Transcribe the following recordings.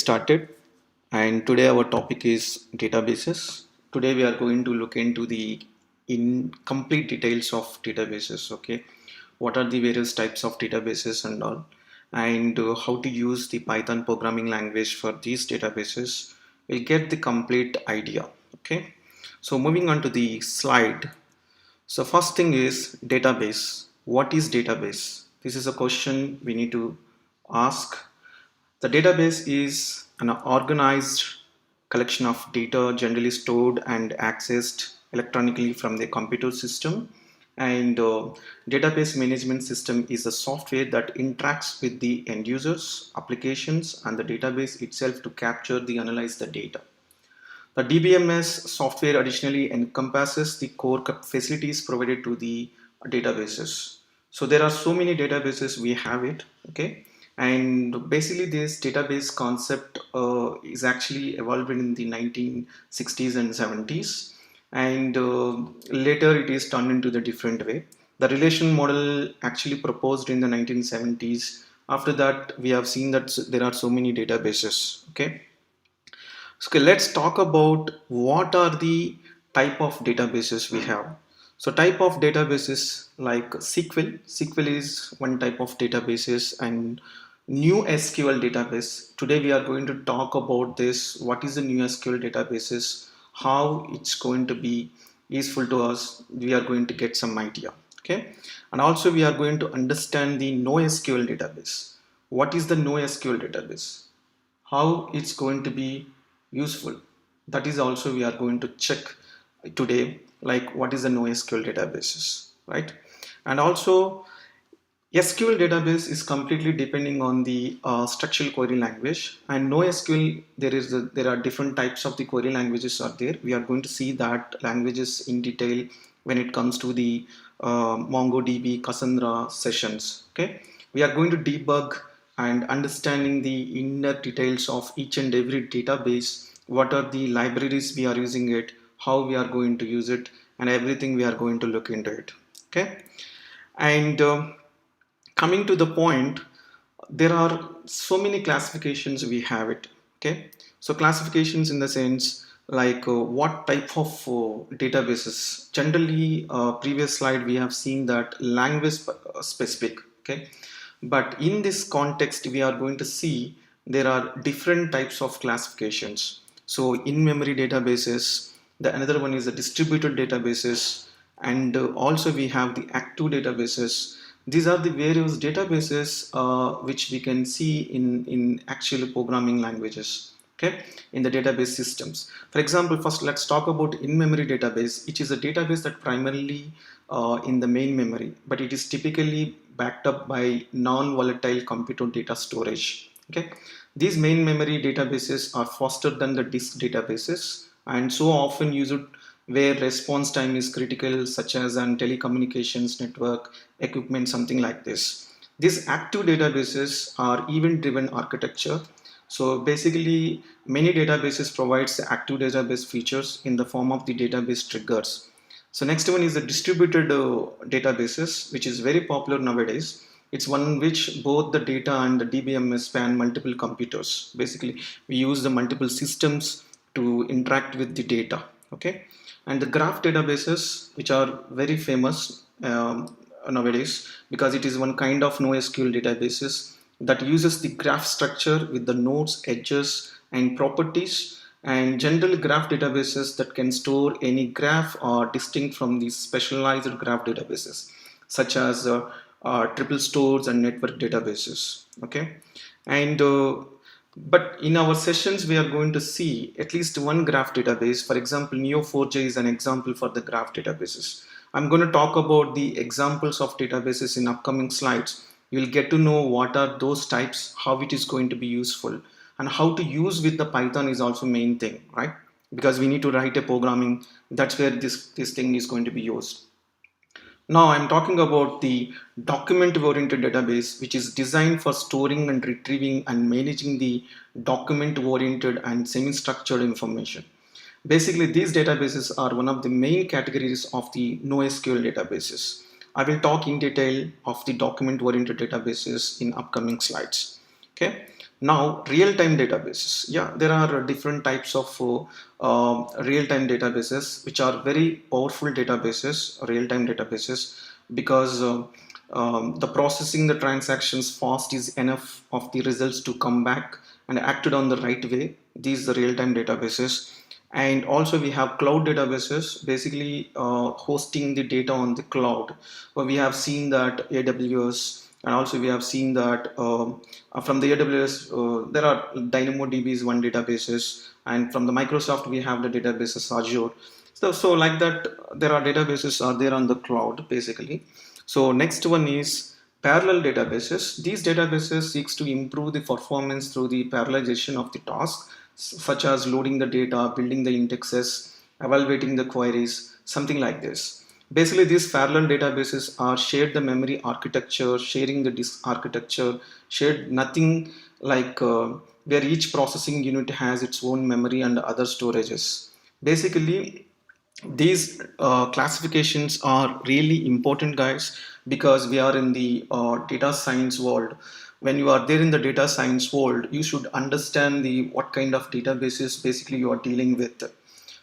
Started, and today our topic is databases. Today we are going to look into the incomplete details of databases. Okay, what are the various types of databases and all, and how to use the Python programming language for these databases. We'll get the complete idea. Okay, so moving on to the slide. So first thing is database. What is database? This is a question we need to ask. The database is an organized collection of data generally stored and accessed electronically from the computer system. And database management system is a software that interacts with the end users, applications, and the database itself to capture the analyze the data. The DBMS software additionally encompasses the core facilities provided to the databases. So there are so many databases we have it, okay? And basically this database concept is actually evolved in the 1960s and 70s. And later it is turned into the different way. The relation model actually proposed in the 1970s. After that, we have seen that there are so many databases, okay? So let's talk about what are the type of databases we have. So type of databases like SQL. SQL is one type of databases and new SQL database. Today we are going to talk about this. What is the new SQL databases? How it's going to be useful to us. We are going to get some idea. Okay. And also we are going to understand the NoSQL database. What is the NoSQL database? How it's going to be useful, that is also we are going to check today, like what is the NoSQL databases, right? And also SQL database is completely depending on the structural query language, and NoSQL there are different types of the query languages are there. We are going to see that languages in detail when it comes to the MongoDB, Cassandra sessions. Okay, we are going to debug and understanding the inner details of each and every database. What are the libraries we are using it, how we are going to use it, and everything we are going to look into it. Okay, and coming to the point, there are so many classifications we have it. Okay, so classifications in the sense like what type of databases. Generally, previous slide we have seen that language specific. Okay, but in this context we are going to see there are different types of classifications. So in-memory databases, the another one is the distributed databases, and also we have the active databases. These are the various databases which we can see in actual programming languages, okay, in the database systems. For example, first let's talk about in-memory database, which is a database that primarily in the main memory, but it is typically backed up by non-volatile computer data storage. Okay, these main memory databases are faster than the disk databases and so often used where response time is critical, such as on telecommunications network equipment, something like this. These active databases are event-driven architecture. So basically, many databases provides the active database features in the form of the database triggers. So next one is the distributed databases, which is very popular nowadays. It's one which both the data and the DBMS span multiple computers. Basically, we use the multiple systems to interact with the data. Okay, and the graph databases, which are very famous nowadays because it is one kind of NoSQL databases that uses the graph structure with the nodes, edges, and properties, and general graph databases that can store any graph are distinct from these specialized graph databases such as triple stores and network databases. Okay, and but in our sessions we are going to see at least one graph database. For example, Neo4j is an example for the graph databases. I'm going to talk about the examples of databases in upcoming slides. You will get to know what are those types, how it is going to be useful, and how to use with the Python is also main thing, right? Because we need to write a programming, that's where this thing is going to be used. Now I'm talking about the document-oriented database, which is designed for storing and retrieving and managing the document-oriented and semi-structured information. Basically, these databases are one of the main categories of the NoSQL databases. I will talk in detail of the document-oriented databases in upcoming slides. Okay. Now, real-time databases. Yeah, there are different types of real-time databases, which are very powerful databases, real-time databases, because the processing the transactions fast is enough of the results to come back and acted on the right way. These are the real-time databases. And also we have cloud databases, basically hosting the data on the cloud. Well, we have seen that AWS, and also we have seen that from the AWS, there are DynamoDB is one databases, and from the Microsoft we have the databases Azure. So like that, there are databases are there on the cloud basically. So next one is parallel databases. These databases seeks to improve the performance through the parallelization of the task, such as loading the data, building the indexes, evaluating the queries, something like this. Basically, these parallel databases are shared the memory architecture, sharing the disk architecture, shared nothing like where each processing unit has its own memory and other storages. Basically, these classifications are really important, guys, because we are in the data science world. When you are there in the data science world, you should understand the what kind of databases basically you are dealing with.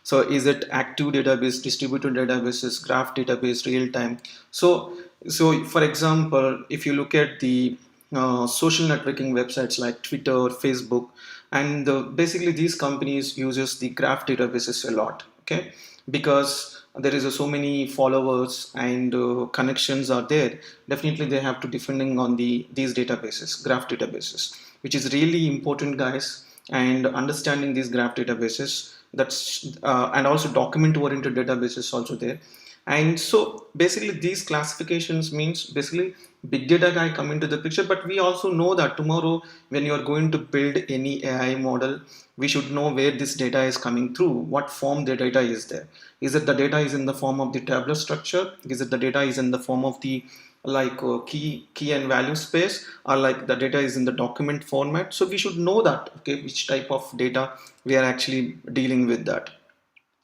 So is it active database, distributed databases, graph database, real time? So for example, if you look at the social networking websites like Twitter, Facebook, and basically these companies uses the graph databases a lot, okay? Because there is so many followers and connections are there. Definitely they have to depending on these databases, graph databases, which is really important, guys. And understanding these graph databases, that's and also document oriented databases also there. And so basically these classifications means basically big data guy come into the picture. But we also know that tomorrow when you are going to build any AI model, we should know where this data is coming through, what form the data is there. Is it the data is in the form of the tabular structure? Is it the data is in the form of the like key and value space, or like the data is in the document format? So we should know that, okay, which type of data we are actually dealing with that.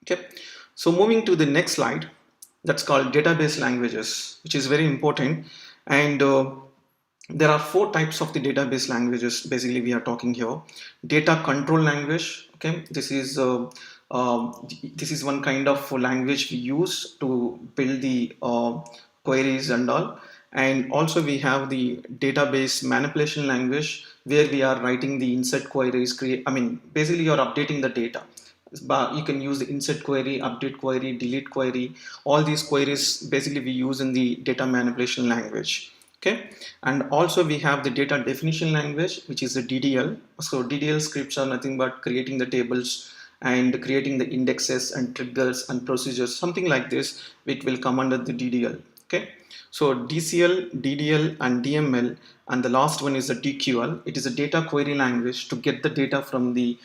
Okay, so moving to the next slide, that's called database languages, which is very important. And there are four types of the database languages basically we are talking here. Data control language, okay, this is one kind of language we use to build the queries and all. And also we have the database manipulation language, where we are writing the insert queries, create, I mean basically you're updating the data. But you can use the insert query, update query, delete query. All these queries basically we use in the data manipulation language. Okay, and also we have the data definition language, which is the DDL. So DDL scripts are nothing but creating the tables and creating the indexes and triggers and procedures, something like this, which will come under the DDL. Okay, so DCL, DDL, and DML, and the last one is the DQL. It is a data query language to get the data from the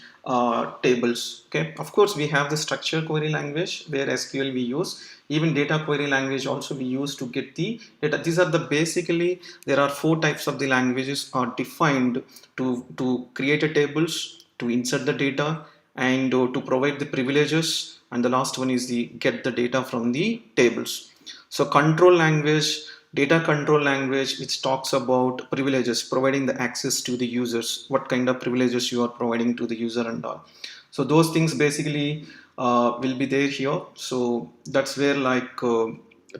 tables. Okay, of course we have the structure query language where SQL we use. Even data query language also we use to get the data. These are the basically there are four types of the languages are defined to create a tables, to insert the data, and to provide the privileges, and the last one is the get the data from the tables. So control language, data control language, which talks about privileges, providing the access to the users, what kind of privileges you are providing to the user and all. So those things basically will be there here. So that's where like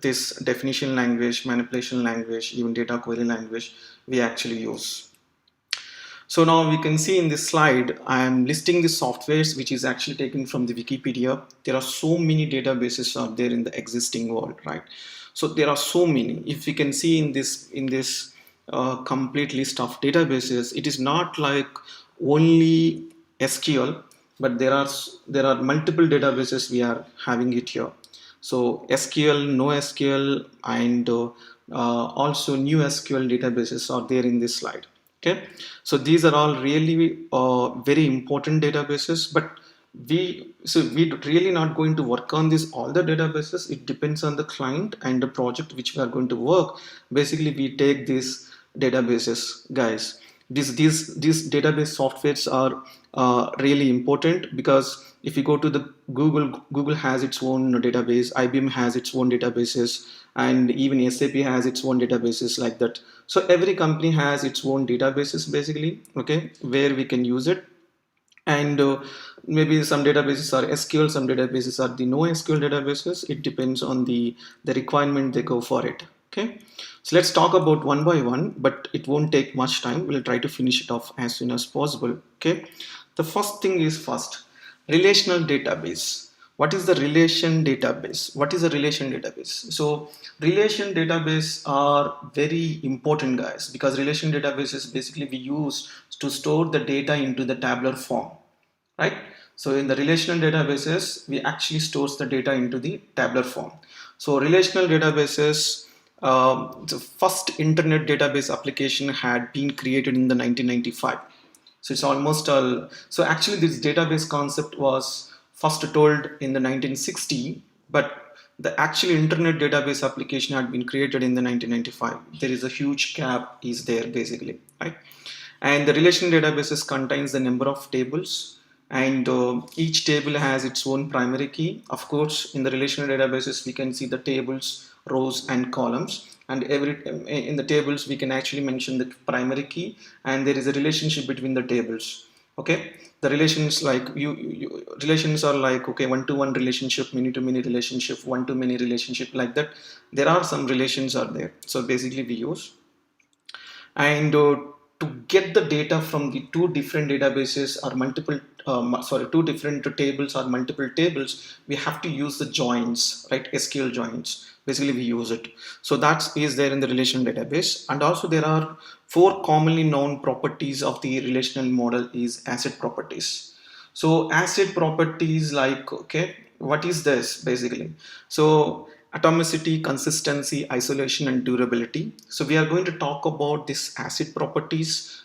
this definition language, manipulation language, even data query language we actually use. So now we can see in this slide, I am listing the softwares which is actually taken from the Wikipedia. There are so many databases out there in the existing world, right? So there are so many. If we can see in this complete list of databases, it is not like only SQL, but there are multiple databases we are having it here. So SQL, NoSQL, and also new SQL databases are there in this slide. Okay, so these are all really very important databases, but we really not going to work on this all the databases. It depends on the client and the project which we are going to work. Basically we take these databases, guys. These database softwares are really important, because if you go to the Google has its own database, IBM has its own databases, and even SAP has its own databases like that. So every company has its own databases basically, okay, where we can use it. And maybe some databases are SQL, some databases are the NoSQL databases. It depends on the requirement they go for it. Okay, so let's talk about one by one, but it won't take much time. We'll try to finish it off as soon as possible. Okay, the first thing is first, relational database. What is the relation database? What is a relation database? So relation database are very important, guys, because relation databases basically we use to store the data into the tabular form, right? So in the relational databases, we actually stores the data into the tabular form. So relational databases, the first internet database application had been created in the 1995. So it's almost all. So actually, this database concept was first told in the 1960, but the actual internet database application had been created in the 1995. There is a huge gap is there basically, right? And the relational databases contains the number of tables, and each table has its own primary key. Of course, in the relational databases, we can see the tables, rows, and columns. And every in the tables, we can actually mention the primary key, and there is a relationship between the tables. Okay, the relations like relations are like, okay, one-to-one relationship, many-to-many relationship, one-to-many relationship, like that. There are some relations are there. So basically, we use, and to get the data from the two different databases or multiple two different tables or multiple tables, we have to use the joins, right? SQL joins, basically we use it. So that is there in the relational database. And also there are four commonly known properties of the relational model is asset properties. So asset properties, like, okay, what is this basically? So atomicity, consistency, isolation, and durability. So we are going to talk about this asset properties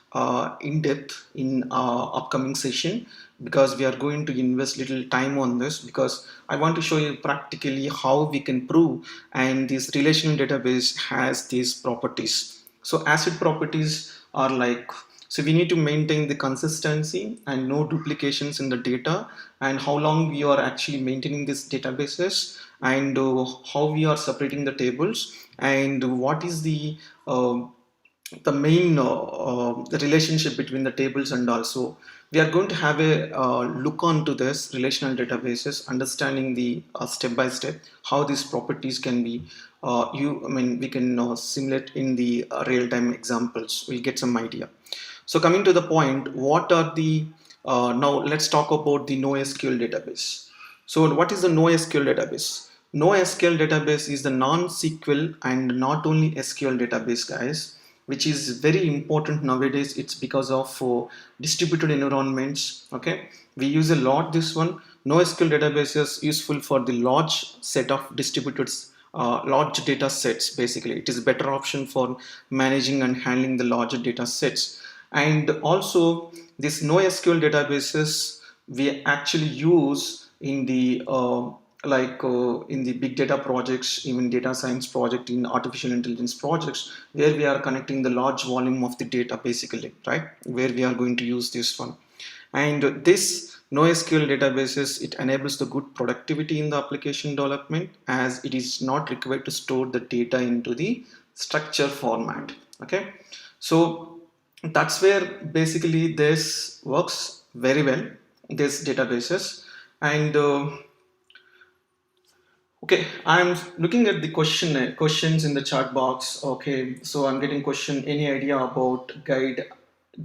in depth in upcoming session, because we are going to invest little time on this, because I want to show you practically how we can prove and this relational database has these properties. So asset properties are like, so we need to maintain the consistency and no duplications in the data, and how long we are actually maintaining these databases, and how we are separating the tables, and what is the main the relationship between the tables. And also we are going to have a look onto this relational databases, understanding the step by step how these properties can be we can simulate in the real-time examples. We'll get some idea. So coming to the point, what are the now let's talk about the NoSQL database. So what is the NoSQL database? NoSQL database is the non-SQL and not only SQL database, guys, which is very important nowadays. It's because of distributed environments. Okay, we use a lot this one. NoSQL database is useful for the large set of distributed large data sets. Basically, it is a better option for managing and handling the larger data sets. And also this NoSQL databases we actually use in the in the big data projects, even data science project, in artificial intelligence projects, where we are connecting the large volume of the data basically, right? Where we are going to use this one. And this NoSQL databases, it enables the good productivity in the application development, as it is not required to store the data into the structure format. Okay, so that's where basically this works very well, this databases. And okay, I'm looking at the questions in the chat box. Okay, so I'm getting question, any idea about guide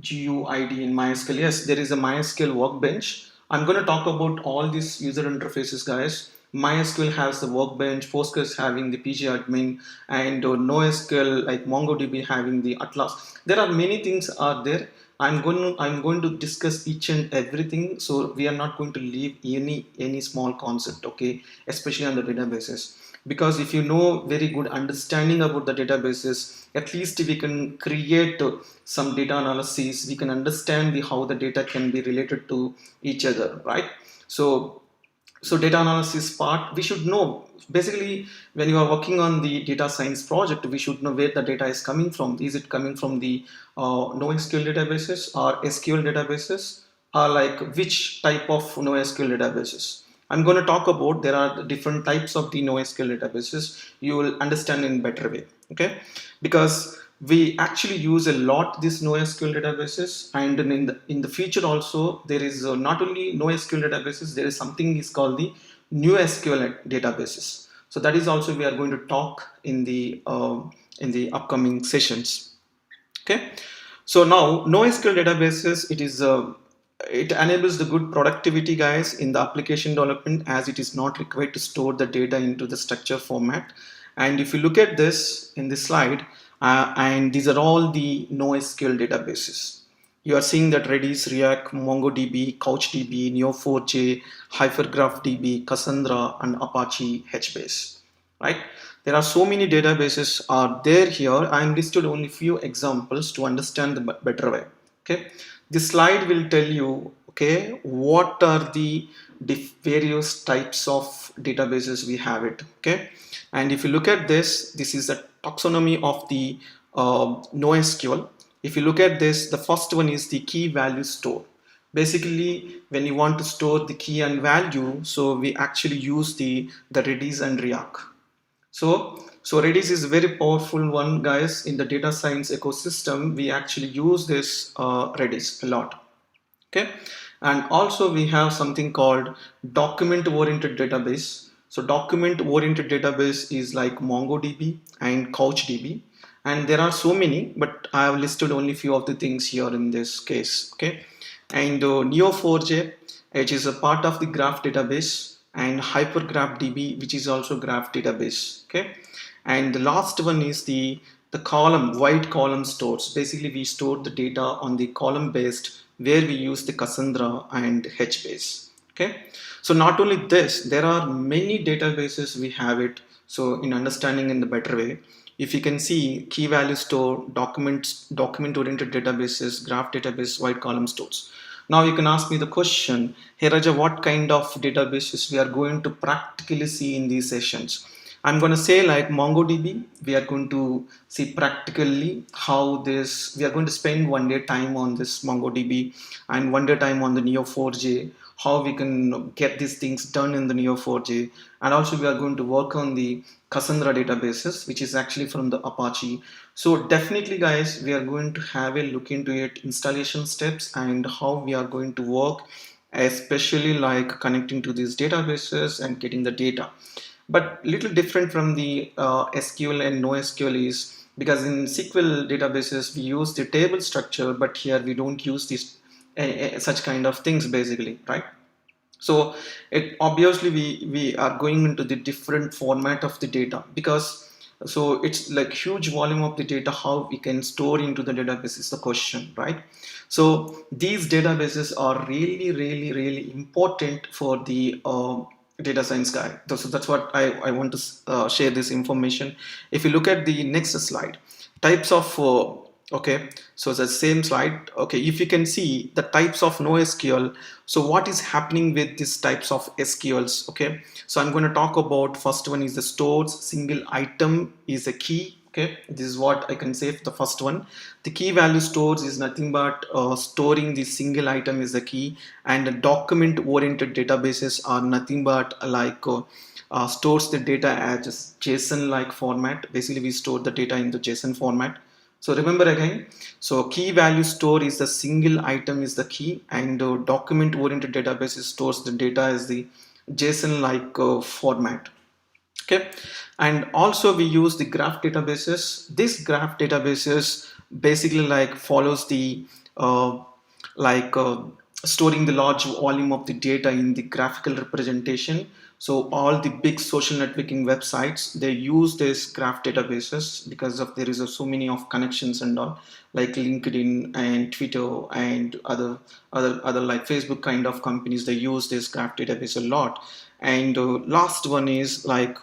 GUID in MySQL? Yes, there is a MySQL workbench. I'm going to talk about all these user interfaces, guys. MySQL has the workbench, Postgres having the PG admin, and NoSQL like MongoDB having the Atlas. There are many things are there. I'm going to discuss each and everything, so we are not going to leave any small concept, okay, especially on the databases. Because if you know very good understanding about the databases, at least we can create some data analysis, we can understand how the data can be related to each other, right? So So data analysis part, we should know basically when you are working on the data science project, we should know where the data is coming from. Is it coming from the NoSQL databases or SQL databases, or like which type of NoSQL databases? I'm going to talk about, there are different types of the NoSQL databases. You will understand in better way, okay? Because we actually use a lot these NoSQL databases, and in the future also there is not only NoSQL databases, there is something is called the new SQL databases. So that is also we are going to talk in the upcoming sessions. Okay, so now NoSQL databases, it enables the good productivity, guys, in the application development, as it is not required to store the data into the structure format. And if you look at this in this slide, and these are all the NoSQL databases. You are seeing that Redis, React, MongoDB, CouchDB, Neo4j, HyperGraphDB, Cassandra, and Apache HBase, right? There are so many databases are there here. I am listed only few examples to understand the better way. Okay, this slide will tell you, okay, what are the various types of databases we have it. Okay, and if you look at this, this is a taxonomy of the NoSQL. If you look at this, the first one is the key value store. Basically, when you want to store the key and value, so we actually use the Redis and React. So Redis is a very powerful one, guys. In the data science ecosystem, we actually use this Redis a lot. Okay, and also we have something called document oriented database. So document oriented database is like MongoDB and CouchDB, and there are so many, but I have listed only few of the things here in this case. Okay, and Neo4j, which is a part of the graph database, and HyperGraphDB, which is also graph database. Okay, and the last one is the column, wide column stores. Basically, we store the data on the column based, where we use the Cassandra and HBase. Okay, so not only this, there are many databases we have it. So in understanding in the better way, if you can see key value store, document oriented databases, graph database, wide column stores. Now you can ask me the question, hey Raja, what kind of databases we are going to practically see in these sessions? I'm going to say like MongoDB, we are going to see practically how this, we are going to spend one day time on this MongoDB and one day time on the Neo4j, how we can get these things done in the Neo4j. And also we are going to work on the Cassandra databases, which is actually from the Apache. So definitely guys, we are going to have a look into it, installation steps and how we are going to work, especially like connecting to these databases and getting the data. But little different from the SQL and NoSQL is because in SQL databases we use the table structure, but here we don't use this such kind of things basically, right? So it obviously we are going into the different format of the data, because so it's like huge volume of the data, how we can store into the database is the question, right? So these databases are really important for the data science guy. So that's what I want to share this information. If you look at the next slide, types of okay, so it's the same slide. Okay, if you can see the types of NoSQL, so what is happening with these types of SQLs? Okay, so I'm going to talk about, first one is the stores, single item is a key. Okay, this is what I can say for the first one. The key value stores is nothing but storing the single item is the key, and the document oriented databases are nothing but like stores the data as JSON like format. Basically we store the data in the JSON format. So remember again, so key value store is the single item is the key, and document oriented databases stores the data as the JSON like format. Okay, and also we use the graph databases. This graph databases basically like follows the like storing the large volume of the data in the graphical representation. So all the big social networking websites, they use this graph databases because of there is so many of connections and all, like LinkedIn and Twitter and other like Facebook kind of companies, they use this graph database a lot. And last one is like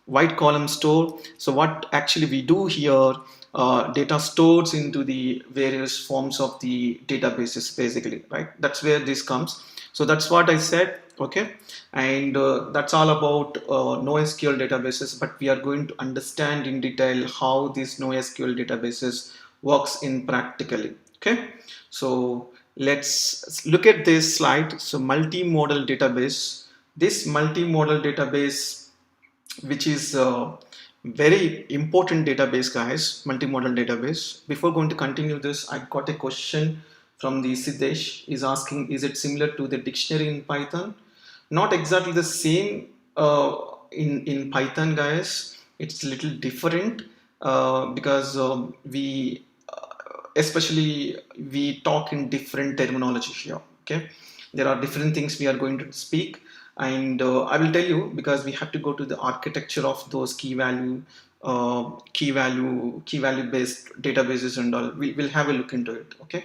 white column store. So what actually we do here, data stores into the various forms of the databases basically, right? That's where this comes. So that's what I said. Okay, and that's all about NoSQL databases, but we are going to understand in detail how these NoSQL databases works in practically. Okay, so let's look at this slide. So multimodal database, this multimodal database, which is a very important database, guys, multimodal database. Before going to continue this, I got a question from the Siddesh. Is asking, is it similar to the dictionary in Python? Not exactly the same in Python, guys. It's a little different because we especially we talk in different terminology here. Okay, there are different things we are going to speak, and I will tell you, because we have to go to the architecture of those key value based databases and all. We'll have a look into it. Okay,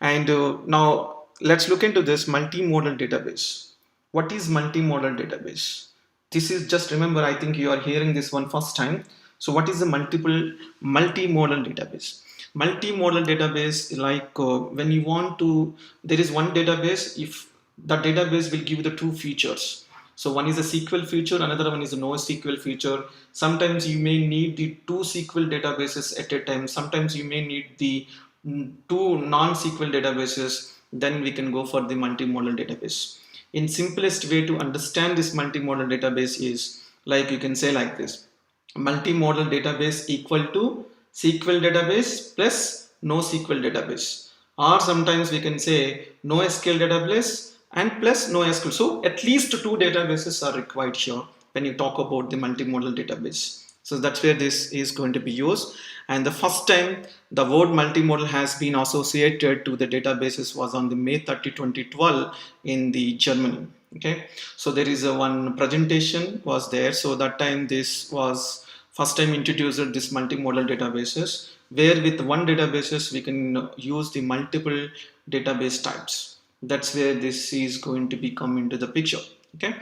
and now let's look into this multimodal database. What is multimodal database? This is, just remember, I think you are hearing this one first time. So what is a multimodal database? Multimodal database is like when you want to, there is one database, if the database will give the two features. So one is a SQL feature, another one is a NoSQL feature. Sometimes you may need the two SQL databases at a time. Sometimes you may need the two non-SQL databases. Then we can go for the multimodal database. In simplest way to understand this multimodal database is, like, you can say like this: multimodal database equal to SQL database plus NoSQL database, or sometimes we can say NoSQL database and plus NoSQL. So at least two databases are required here when you talk about the multimodal database. So that's where this is going to be used. And the first time the word multimodal has been associated to the databases was on the May 30, 2012 in the Germany. Okay, so there is a one presentation was there. So that time this was first time introduced this multimodal databases, where with one databases we can use the multiple database types. That's where this is going to be come into the picture. Okay,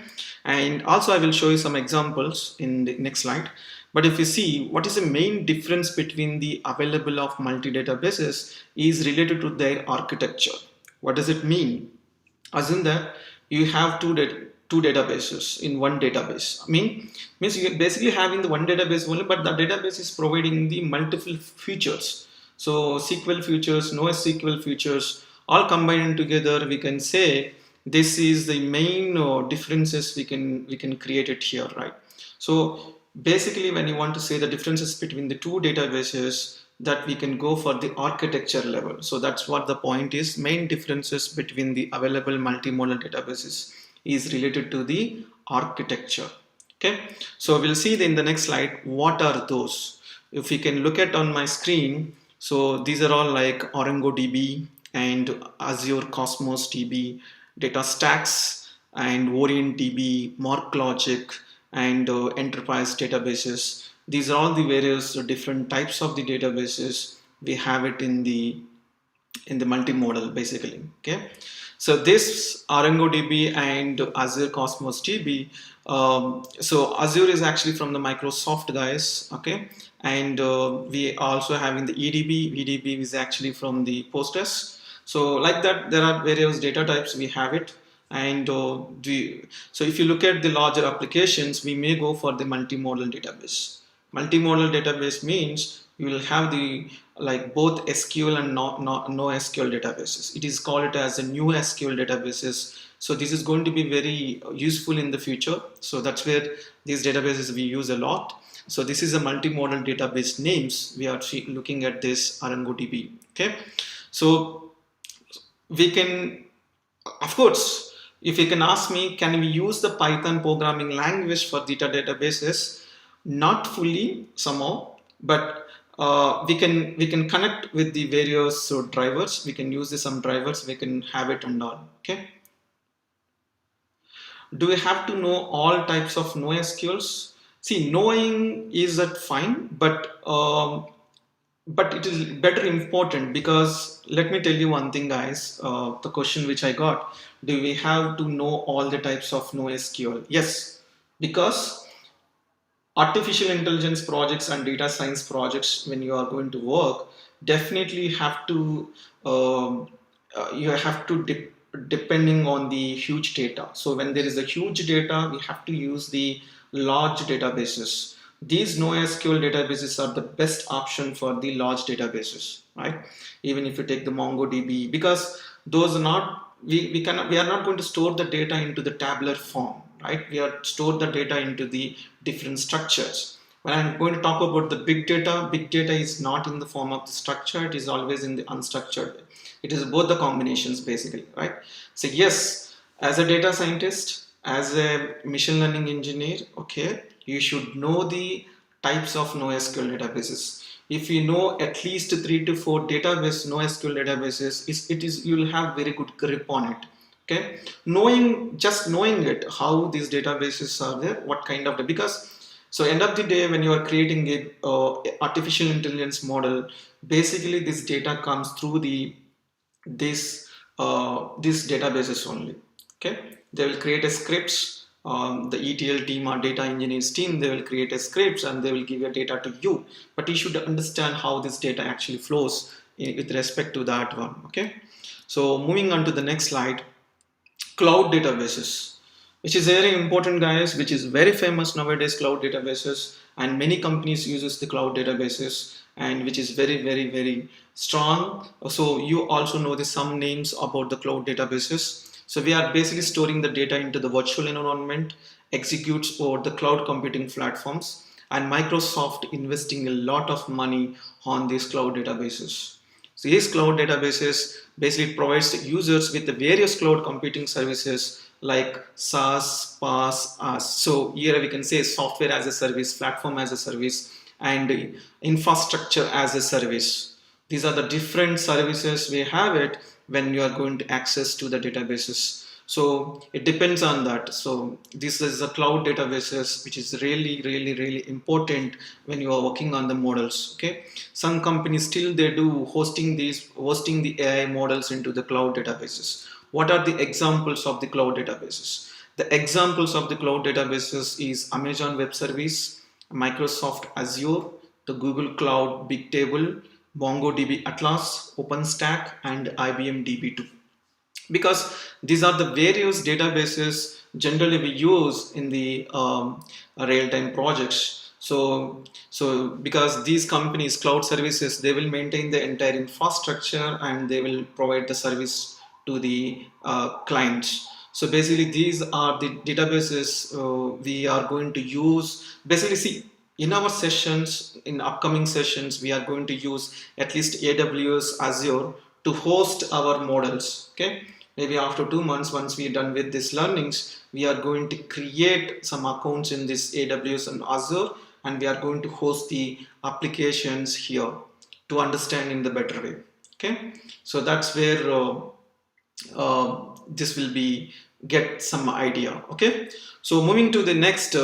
and also I will show you some examples in the next slide. But if you see, what is the main difference between the available of multi databases is related to their architecture. What does it mean? Assume that you have two databases in one database. I mean, means you basically having the one database only, but the database is providing the multiple features. So SQL features, NoSQL features, all combined together, we can say this is the main differences we can create it here, right? So basically, when you want to say the differences between the two databases, that we can go for the architecture level. So that's what the point is. Main differences between the available multimodal databases is related to the architecture. Okay, so we'll see in the next slide what are those. If we can look at on my screen, so these are all like DynamoDB and Azure Cosmos DB, Data Stacks and OrientDB, MarkLogic and enterprise databases. These are all the various different types of the databases. We have it in the multimodal basically. Okay, so this DynamoDB and Azure Cosmos DB. So Azure is actually from the Microsoft guys. Okay, and we also having the EDB. EDB is actually from the Postgres. So like that, there are various data types. We have it. And so if you look at the larger applications, we may go for the multimodal database. Multimodal database means you will have the like both SQL and NoSQL databases. It is called as a new SQL databases. So this is going to be very useful in the future. So that's where these databases we use a lot. So this is a multimodal database names. We are looking at this DynamoDB. Okay, so we can, of course, if you can ask me, can we use the Python programming language for data databases? Not fully somehow, but we can connect with the various drivers. We can use some drivers. We can have it and all. Okay. Do we have to know all types of NoSQLs? See, knowing is that fine, but it is better important, because let me tell you one thing, guys. The question which I got: do we have to know all the types of NoSQL? Yes, because artificial intelligence projects and data science projects, when you are going to work, definitely have to you have to depending on the huge data. So when there is a huge data, we have to use the large databases. These NoSQL databases are the best option for the large databases, right? Even if you take the MongoDB, because those are not, we are not going to store the data into the tabular form, right? We are store the data into the different structures. When I'm going to talk about the big data is not in the form of the structure, it is always in the unstructured. It is both the combinations basically, right? So yes, as a data scientist, as a machine learning engineer, okay, you should know the types of NoSQL databases. If you know at least 3 to 4 database NoSQL databases, you will have very good grip on it. Okay, just knowing it, how these databases are there, what kind of, because so end of the day, when you are creating a artificial intelligence model, basically this data comes through these databases only. Okay, they will create a scripts. The ETL team or data engineers team, they will create a scripts and they will give your data to you. But you should understand how this data actually flows with respect to that one. Okay, so moving on to the next slide, cloud databases, which is very important guys, which is very famous nowadays, cloud databases, and many companies uses the cloud databases, and which is very strong. So you also know the some names about the cloud databases. So we are basically storing the data into the virtual environment, executes over the cloud computing platforms, and Microsoft investing a lot of money on these cloud databases. So these cloud databases basically provides users with the various cloud computing services like SaaS, PaaS, IaaS. So here we can say software as a service, platform as a service, and infrastructure as a service. These are the different services we have it when you are going to access to the databases. So it depends on that. So this is a cloud databases, which is really important when you are working on the models. Okay, some companies still they do hosting the AI models into the cloud databases. What are the examples of the cloud databases? The examples of the cloud databases is Amazon Web Service, Microsoft Azure, the Google Cloud Bigtable, MongoDB Atlas, OpenStack, and IBM DB2, because these are the various databases generally we use in the real-time projects. So because these companies cloud services, they will maintain the entire infrastructure and they will provide the service to the clients. So basically these are the databases we are going to use. Basically, see, in our sessions, in upcoming sessions, we are going to use at least AWS Azure to host our models. Okay, maybe after 2 months, once we are done with these learnings, we are going to create some accounts in this AWS and Azure, and we are going to host the applications here to understand in the better way. Okay, so that's where this will be get some idea. Okay, so moving to the next,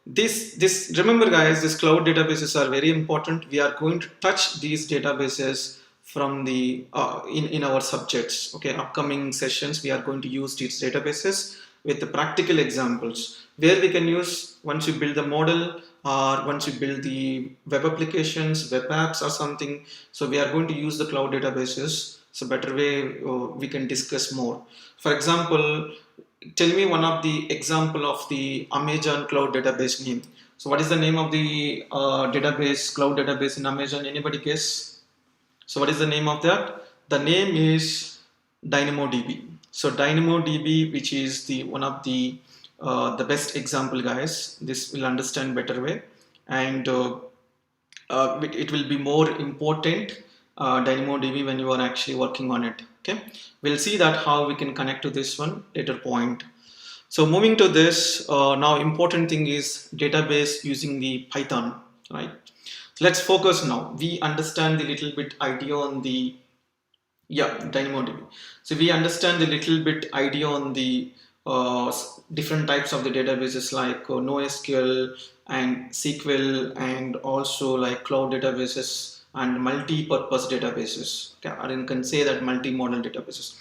this remember guys, these cloud databases are very important. We are going to touch these databases from the in our subjects. Okay, upcoming sessions we are going to use these databases with the practical examples where we can use once you build the model or once you build the web applications, web apps or something. So we are going to use the cloud databases. So better way we can discuss more. For example, tell me one of the example of the Amazon cloud database name. So what is the name of the database, cloud database in Amazon? Anybody guess? So what is the name of that? The name is DynamoDB. So DynamoDB, which is the one of the best example, guys. This will understand better way, and it will be more important DynamoDB when you are actually working on it. Okay, we'll see that how we can connect to this one later point. So moving to this, now important thing is database using the Python, right? So let's focus now. We understand the little bit idea on the DynamoDB. So we understand the little bit idea on the different types of the databases like NoSQL and SQL, and also like cloud databases and multi-purpose databases. Okay, or you can say that multimodal databases.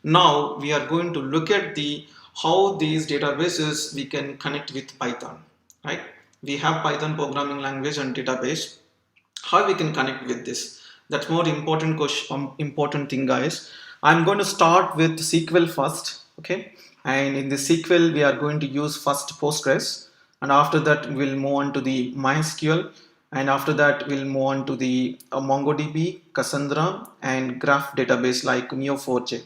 Now we are going to look at the how these databases we can connect with Python, right? We have Python programming language and database. How we can connect with this? That's more important question, important thing, guys. I'm going to start with SQL first, okay? And in the SQL, we are going to use first Postgres, and after that, we'll move on to the MySQL, and after that, we'll move on to the MongoDB, Cassandra, and Graph database like Neo4j.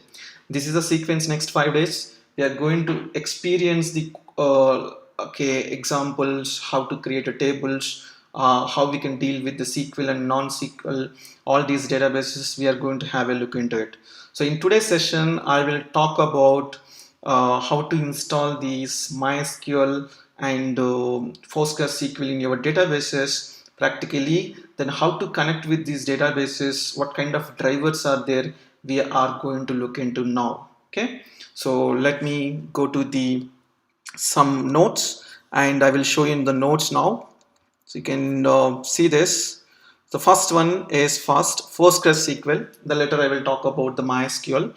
This is the sequence next 5 days. We are going to experience the examples, how to create a tables, how we can deal with the SQL and non-SQL, all these databases. We are going to have a look into it. So in today's session, I will talk about how to install these MySQL and PostgreSQL in your databases practically, then how to connect with these databases, what kind of drivers are there, we are going to look into now. Okay, so let me go to the some notes and I will show you in the notes now. So you can see this. The first one is first PostgreSQL. The later I will talk about the MySQL.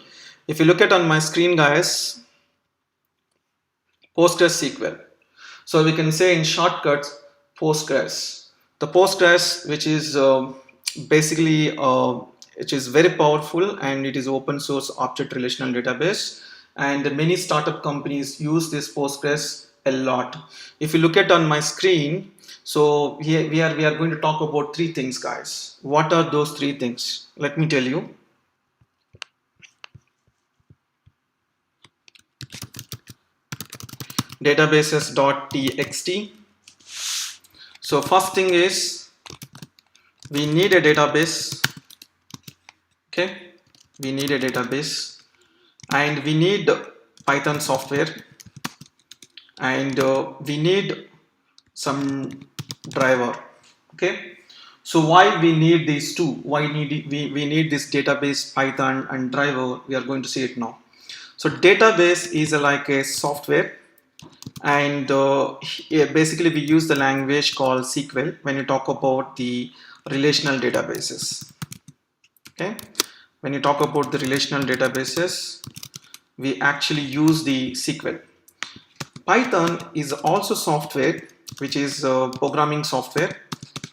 If you look at on my screen, guys, PostgreSQL. So we can say in shortcuts Postgres. The Postgres, which is basically it is very powerful and it is open source object relational database, and many startup companies use this Postgres a lot. If you look at on my screen, so here we are going to talk about three things, guys. What are those three things? Let me tell you. Databases.txt. So first thing is we need a database. Okay, we need a database and we need Python software and we need some driver. Okay, so why we need these two? Why we need this database, Python and driver? We are going to see it now. So database is like a software, and basically we use the language called SQL when you talk about the relational databases. Okay, when you talk about the relational databases, we actually use the SQL. Python is also software, which is programming software.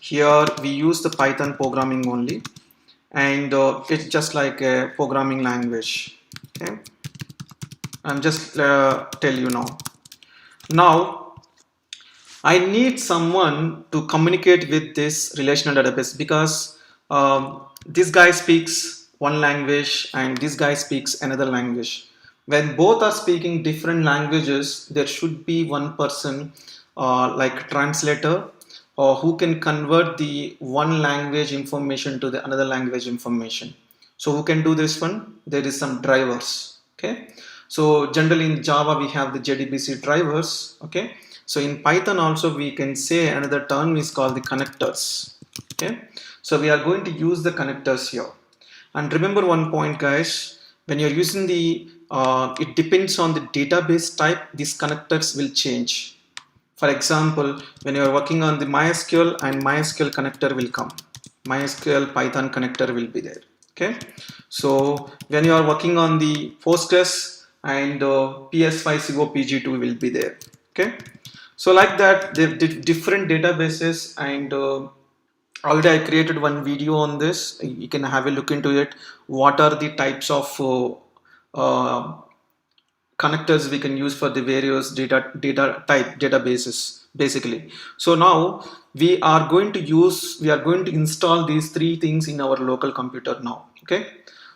Here we use the Python programming only, and it's just like a programming language. Okay, I'm just tell you now. Now I need someone to communicate with this relational database because this guy speaks one language and this guy speaks another language. When both are speaking different languages, there should be one person like translator or who can convert the one language information to the another language information. So who can do this one? There is some drivers. Okay, so generally in Java we have the JDBC drivers. Okay, so in Python also we can say another term is called the connectors. Okay, so we are going to use the connectors here. And remember one point, guys, when you're using the it depends on the database type, these connectors will change. For example, when you are working on the MySQL, and MySQL connector will come, MySQL Python connector will be there. Okay, so when you are working on the Postgres, and PS5COPG2 will be there. Okay, so like that, the different databases, and already I created one video on this. You can have a look into it. What are the types of connectors we can use for the various data type databases basically. So now we are going to install these three things in our local computer now. Okay,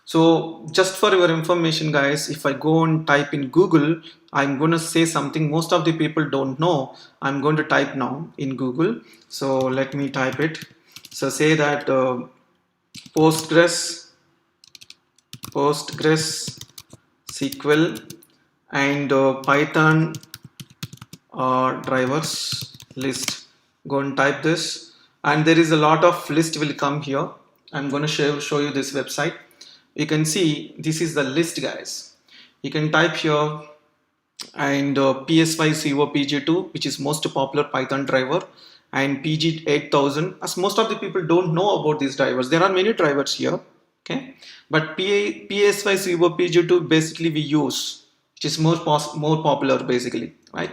so just for your information, guys, if I go and type in Google, I'm going to say something most of the people don't know. I'm going to type now in Google. So let me type it. So say that Postgres SQL and Python drivers list. Go and type this, and there is a lot of list will come here. I'm going to show you this website. You can see this is the list, guys. You can type here, and PS5COPG2, which is most popular Python driver, and PG8000, as most of the people don't know about these drivers. There are many drivers here. Okay, but PS5COPG2 basically we use, which is more popular basically, right?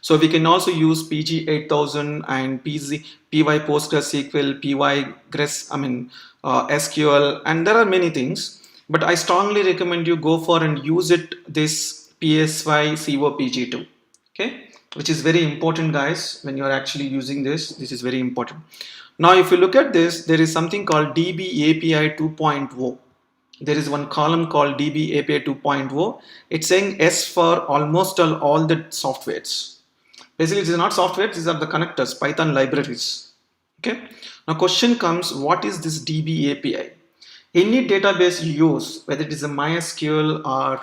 So we can also use PG8000 and PY PostgreSQL, PY SQL, and there are many things. but I strongly recommend you go for and use it this PSY COPG2, okay, which is very important, guys. When you are actually using this is very important. Now if you look at this, there is something called DB API 2.0. There is one column called DB API 2.0. It's saying S for almost all the softwares. Basically, these are not softwares, these are the connectors, Python libraries. Okay. Now question comes, what is this DB API? Any database you use, whether it is a MySQL or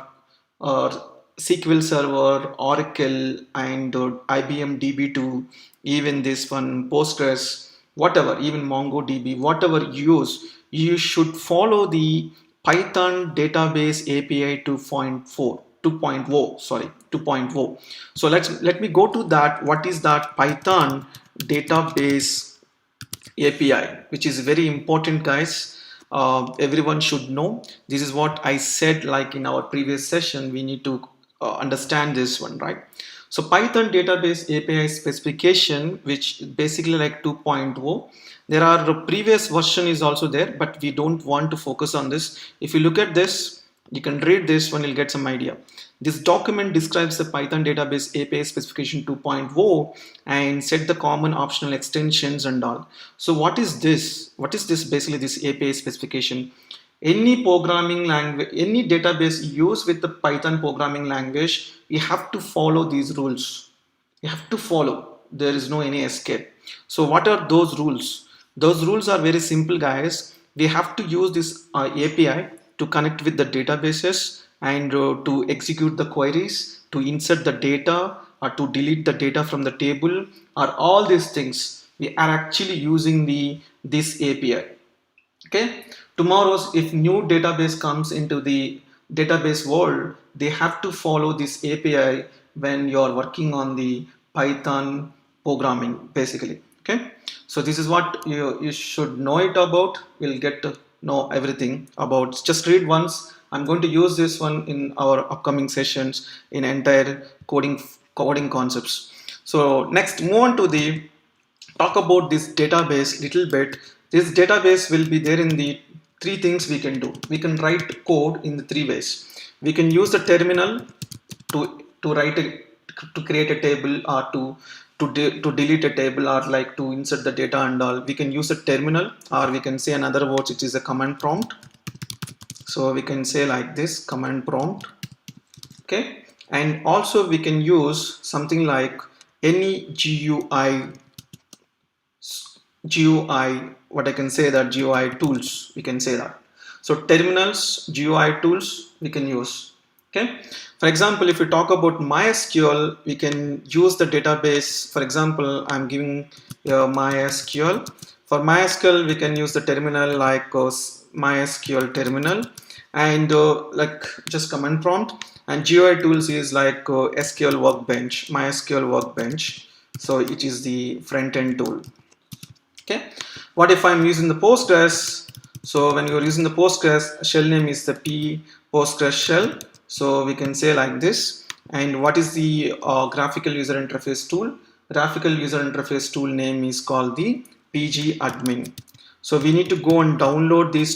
SQL Server, Oracle, and IBM DB2, even this one, Postgres, whatever, even MongoDB, whatever you use, you should follow the Python Database API 2.4. 2.0, sorry, 2.0. So let me go to that. What is that Python Database API, which is very important, guys. Everyone should know. This is what I said, like in our previous session, we need to understand this one, right? So Python database API specification, which basically like 2.0, there are the previous version is also there, but we don't want to focus on this. If you look at this, you can read this one, you'll get some idea. This document describes the Python database API specification 2.0 and set the common optional extensions and all. So what is this? What is this basically, this API specification? Any programming language, any database used with the Python programming language, you have to follow these rules. You have to follow. There is no any escape. So what are those rules? Those rules are very simple, guys. We have to use this API to connect with the databases and to execute the queries, to insert the data, or to delete the data from the table, or all these things. We are actually using this API. Okay, tomorrow's if new database comes into the database world, they have to follow this API when you're working on the Python programming, basically. Okay, so this is what you should know it about. We'll get to know everything about. Just read once. I'm going to use this one in our upcoming sessions in entire coding concepts. So next, move on to the talk about this database little bit. This database will be there in the three things we can do. We can write code in the three ways. We can use the terminal to write to create a table, or to delete a table, or like to insert the data and all. We can use a terminal, or we can say another words, it is a command prompt. So we can say like this, command prompt. Okay, and also we can use something like any GUI, what I can say that GUI tools, we can say that. So terminals, GUI tools we can use. Okay, for example, if we talk about MySQL, we can use the database. For example, I'm giving MySQL. For MySQL, we can use the terminal like MySQL terminal, and like just command prompt. And GUI tools is like SQL workbench, MySQL workbench. So it is the front end tool. Okay, what if I'm using the Postgres? So when you're using the Postgres, shell name is the Postgres shell. So we can say like this. And what is the graphical user interface tool? Graphical user interface tool name is called the PG admin. So we need to go and download these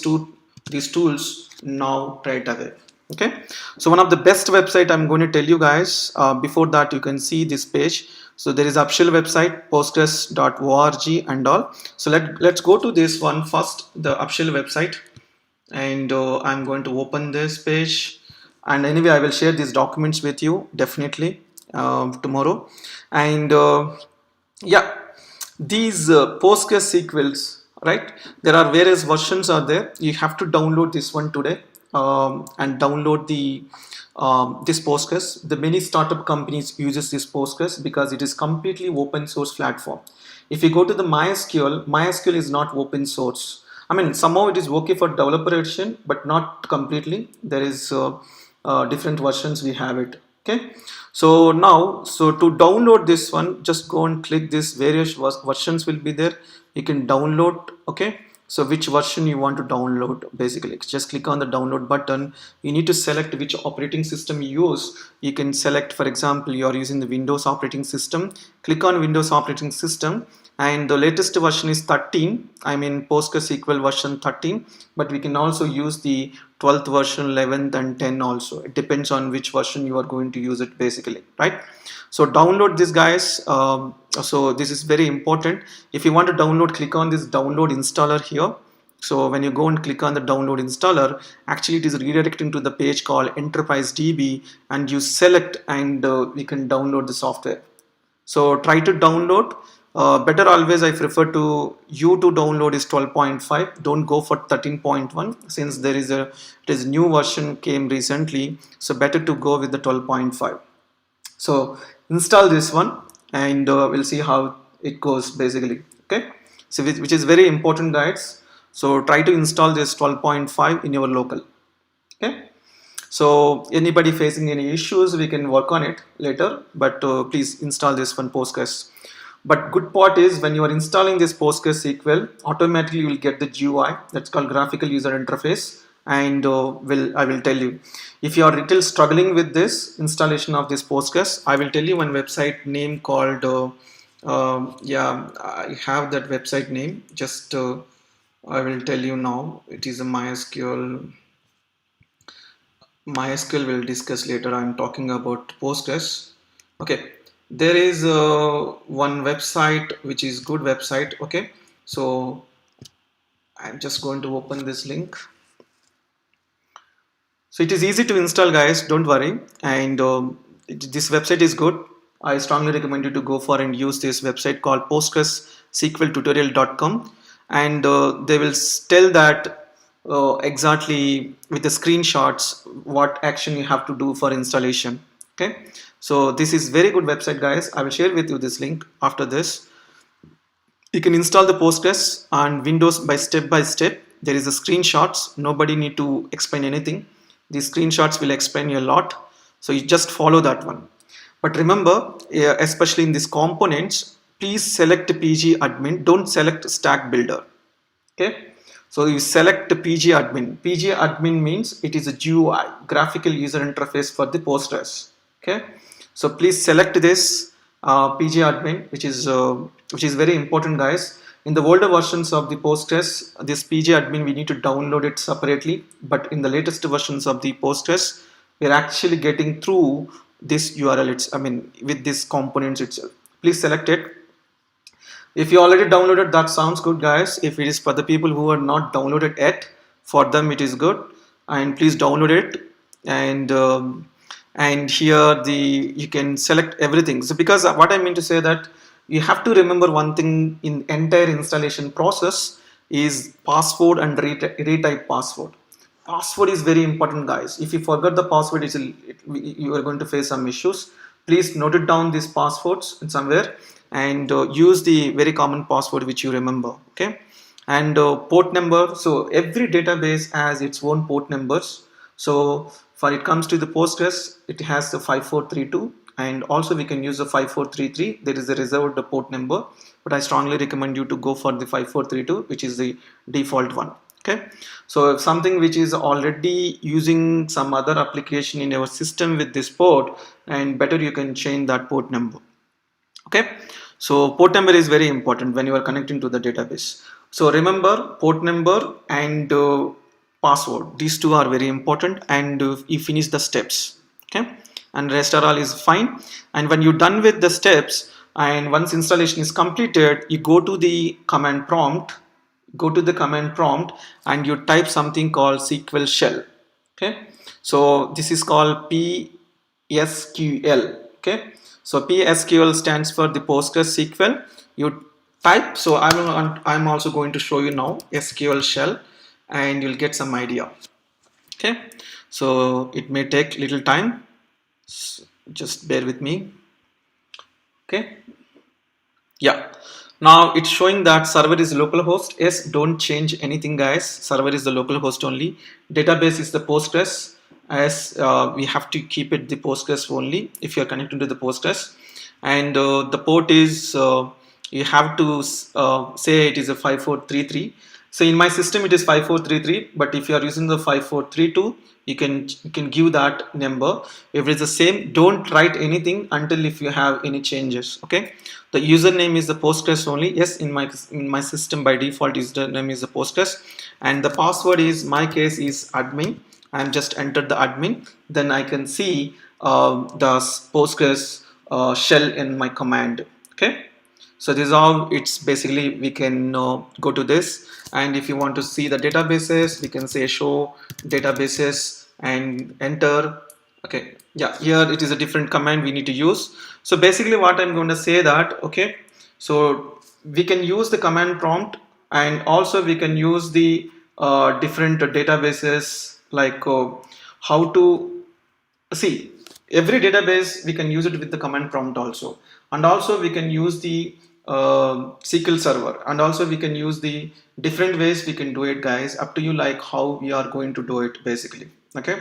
tools now right away. Okay, so one of the best website I'm going to tell you guys. Before that, you can see this page. So there is official website, postgres.org and all. So let's go to this one first, the official website, and I'm going to open this page. And anyway, I will share these documents with you definitely tomorrow. And yeah, these PostgreSQLs, right? There are various versions are there. You have to download this one today and download the this Postgres. The many startup companies uses this Postgres because it is completely open source platform. If you go to the MySQL is not open source. I mean, somehow it is okay for developer edition, but not completely. There is different versions we have it. Okay, so now, so to download this one, just go and click this. Various versions will be there. You can download. Okay, so which version you want to download, basically just click on the download button. You need to select which operating system you use. You can select, for example, you are using the Windows operating system. Click on Windows operating system and the latest version is 13. I mean PostgreSQL version 13, but we can also use the 12th version, 11th and 10 also. It depends on which version you are going to use it basically, right? So download this, guys. So this is very important. If you want to download, click on this download installer here. So when you go and click on the download installer, actually it is redirecting to the page called Enterprise DB, and you select and you can download the software. So try to download. Better always, I prefer to you to download is 12.5. Don't go for 13.1 since there is a new version came recently. So better to go with the 12.5. So install this one, and we'll see how it goes basically. Okay, so which is very important, guys. So try to install this 12.5 in your local. Okay, so anybody facing any issues, we can work on it later, but please install this one Postgres. But good part is when you are installing this PostgreSQL, automatically you will get the GUI, that's called graphical user interface. And I will tell you, if you are little struggling with this installation of this Postgres, I will tell you one website name called yeah, I have that website name. Just I will tell you now. It is a MySQL. MySQL will discuss later. I'm talking about Postgres. Okay, there is one website which is good website. Okay, so I'm just going to open this link. So it is easy to install, guys, don't worry. And this website is good. I strongly recommend you to go for and use this website called PostgreSQLtutorial.com, and they will tell that exactly with the screenshots what action you have to do for installation. Okay, so this is very good website, guys. I will share with you this link after this. You can install the Postgres on Windows by step. There is a screenshots. Nobody need to explain anything. These screenshots will explain you a lot. So you just follow that one. But remember, especially in these components, please select PG admin. Don't select stack builder. Okay. So you select PG admin. PG admin means it is a GUI, graphical user interface for the Postgres. Okay. So please select this PG admin, which is very important, guys. In the older versions of the Postgres, this PG admin, we need to download it separately. But in the latest versions of the Postgres, we're actually getting through this URL. I mean, with these components itself. Please select it. If you already downloaded, that sounds good, guys. If it is for the people who are not downloaded yet, for them it is good. And please download it. And here you can select everything. So because what I mean to say that you have to remember one thing in entire installation process is password and retype password. Password is very important, guys. If you forget the password, you are going to face some issues. Please note it down, these passwords somewhere, and use the very common password which you remember. Okay, and port number. So every database has its own port numbers. So for it comes to the Postgres, it has the 5432, and also we can use the 5433. There is a reserved port number, but I strongly recommend you to go for the 5432, which is the default one. Okay, so if something which is already using some other application in your system with this port, and better you can change that port number. Okay, so port number is very important when you are connecting to the database. So remember, port number and password, these two are very important, and you finish the steps. Okay, and rest all is fine. And when you're done with the steps, and once installation is completed, you go to the command prompt, and you type something called SQL Shell. Okay, so this is called PSQL. Okay, so PSQL stands for the PostgreSQL. You type. So I'm also going to show you now SQL Shell, and you'll get some idea. Okay, so it may take little time. So just bear with me. Okay, yeah. Now it's showing that server is localhost. Yes, don't change anything, guys. Server is the localhost only. Database is the Postgres. As we have to keep it the Postgres only if you are connected to the Postgres. And the port is you have to say it is a 5433. So in my system it is 5433, but if you are using the 5432, you can give that number. If it's the same, don't write anything until if you have any changes. Okay, the username is the Postgres only. Yes, in my system by default username is the Postgres, and the password is, my case is admin. I'm just entered the admin, then I can see the Postgres shell in my command. Okay, so this is how it's basically. We can go to this, and if you want to see the databases, we can say show databases and enter. Okay, yeah, here it is a different command we need to use. So basically what I'm going to say that, okay, so we can use the command prompt, and also we can use the different databases, like how to see every database. We can use it with the command prompt also, and also we can use the SQL server, and also we can use the different ways we can do it, guys, up to you, like how we are going to do it basically. Okay,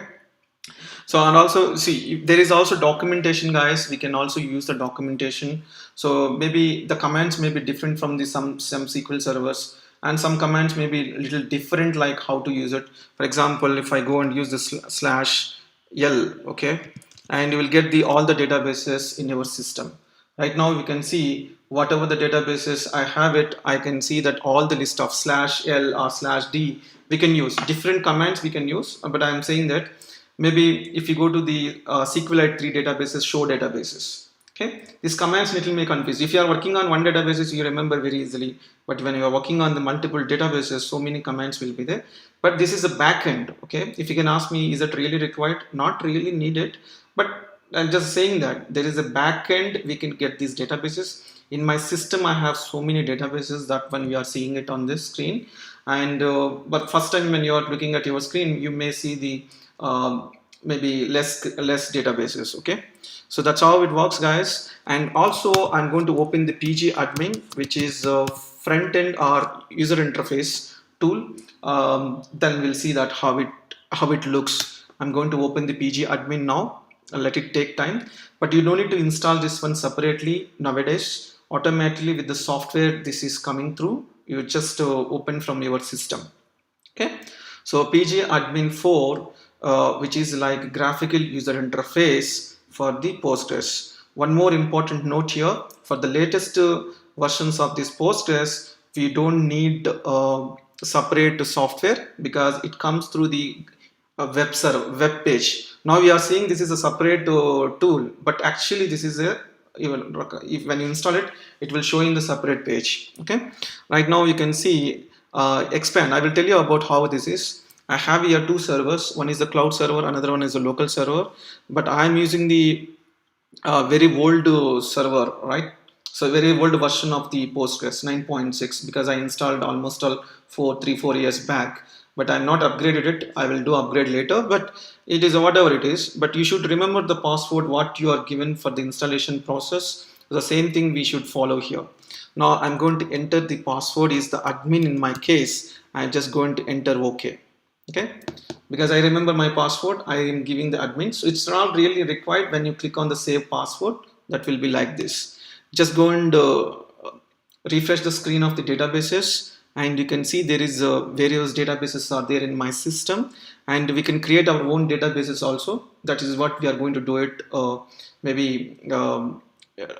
so and also see, if there is also documentation, guys, we can also use the documentation. So maybe the commands may be different from the some SQL servers, and some commands may be a little different, like how to use it. For example, if I go and use the slash L, okay, and you will get the all the databases in your system. Right now we can see whatever the databases I have it, I can see that all the list of slash L or slash D, we can use different commands we can use. But I'm saying that maybe if you go to the SQLite 3 databases, show databases, okay, these commands little may confuse. If you are working on one databases, you remember very easily, but when you are working on the multiple databases, so many commands will be there. But this is a backend. Okay, if you can ask me, is it really required? Not really needed, but I'm just saying that there is a backend we can get these databases. In my system I have so many databases that when we are seeing it on this screen, and but first time when you are looking at your screen, you may see the maybe less databases. Okay, so that's how it works, guys. And also I'm going to open the PG admin, which is a front end or user interface tool. Then we'll see that how it looks. I'm going to open the PG admin now. Let it take time, but you don't need to install this one separately nowadays. Automatically with the software this is coming through, you just open from your system. Okay, so PG admin 4, which is like graphical user interface for the Postgres. One more important note here: for the latest versions of this Postgres, we don't need separate software, because it comes through the web page. Now we are seeing this is a separate tool, but actually this is a, even if when you install it, it will show in the separate page. Okay, right now you can see expand. I will tell you about how this is. I have here two servers. One is the cloud server, another one is a local server, but I am using the very old server, right? So very old version of the Postgres 9.6, because I installed almost all 4 years back, but I'm not upgraded it. I will do upgrade later, but it is whatever it is. But you should remember the password what you are given for the installation process. The same thing we should follow here. Now I'm going to enter the password is the admin. In my case, I'm just going to enter OK. Okay, because I remember my password, I am giving the admin. So it's not really required. When you click on the save password, that will be like this. Just go and refresh the screen of the databases, and you can see there is various databases are there in my system, and we can create our own databases also. That is what we are going to do it maybe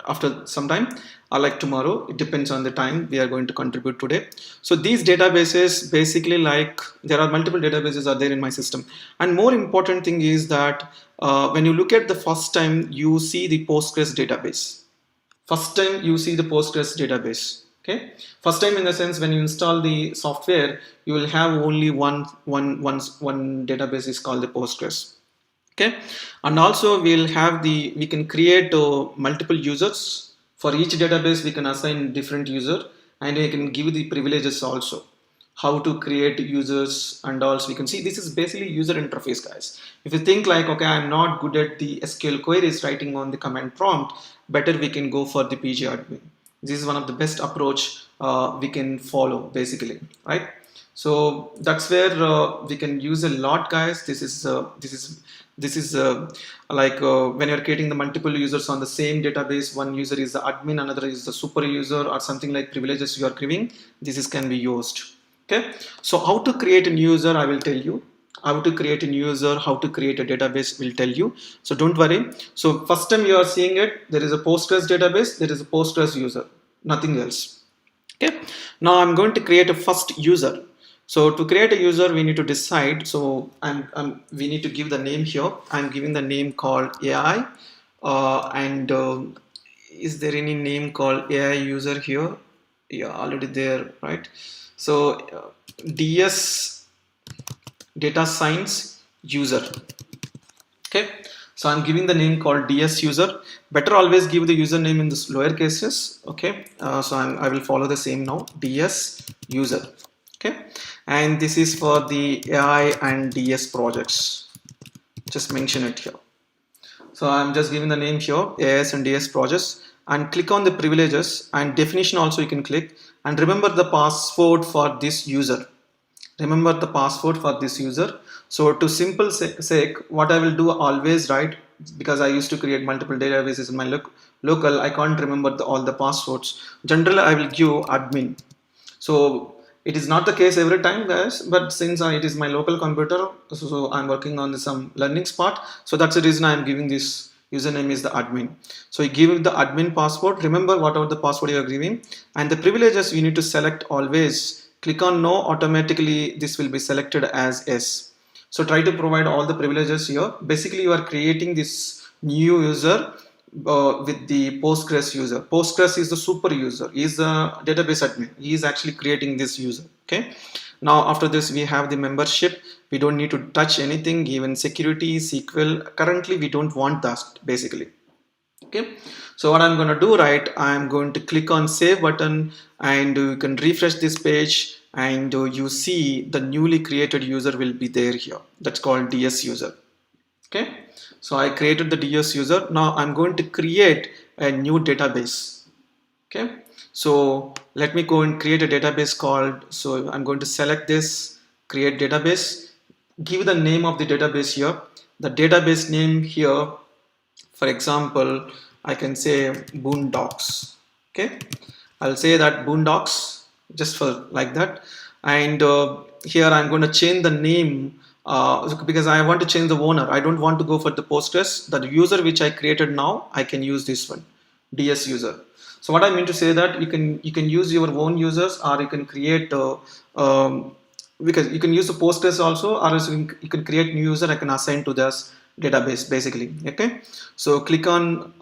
after some time, or like tomorrow. It depends on the time we are going to contribute today. So these databases basically, like, there are multiple databases are there in my system. And more important thing is that when you look at the first time you see the Postgres database, first time you see the Postgres database. Okay, first time in the sense when you install the software, you will have only one database is called the Postgres. Okay, and also we can create multiple users. For each database we can assign different user, and we can give the privileges also, how to create users. And also we can see this is basically user interface, guys. If you think like, okay, I'm not good at the SQL queries writing on the command prompt, better we can go for the PG admin. This is one of the best approach we can follow basically, right? So that's where we can use a lot, guys. This is like when you're creating the multiple users on the same database, one user is the admin, another is the super user, or something like privileges you are giving. This is can be used. Okay, so how to create a new user, I will tell you. How to create a new user, how to create a database, will tell you. So don't worry. So first time you are seeing it, there is a Postgres database, there is a Postgres user, nothing else. Okay, now I'm going to create a first user. So to create a user, we need to decide. So we need to give the name here. I'm giving the name called AI, and is there any name called AI user here? Yeah, already there, right? So DS data science user. Okay, so I'm giving the name called DS user. Better always give the username in the lower cases. Okay, so I will follow the same now, DS user. Okay, and this is for the AI and DS projects. Just mention it here. So I'm just giving the name here, AS and DS projects, and click on the privileges and definition also you can click, and remember the password for this user. Remember the password for this user. So to simple sake, what I will do always, right, because I used to create multiple databases in my local, I can't remember all the passwords. Generally I will give admin. So it is not the case every time, guys, but since it is my local computer, so I'm working on some learning part, so that's the reason I'm giving this username is the admin. So you give the admin password, remember whatever the password you are giving, and the privileges you need to select always. Click on no, automatically this will be selected as yes. So try to provide all the privileges here. Basically you are creating this new user with the Postgres user. Postgres is the super user. He is the database admin. He is actually creating this user. Okay. Now after this we have the membership. We don't need to touch anything. Even security, SQL. Currently we don't want that basically. Okay. So what I'm going to do, right? I'm going to click on save button, and you can refresh this page, and you see the newly created user will be there here. That's called DS user. Okay, so I created the DS user. Now I'm going to create a new database. Okay, so let me go and create a database called, so I'm going to select this, create database, give the name of the database here, the database name here, for example, I can say Boondocks. Okay, I'll say that Boondocks just for like that, and here I'm going to change the name because I want to change the owner. I don't want to go for the Postgres. The user which I created now, I can use this one, DS user. So what I mean to say that you can use your own users, or you can create because you can use the Postgres also, or else you can create new user. I can assign to this database basically. Okay, so click on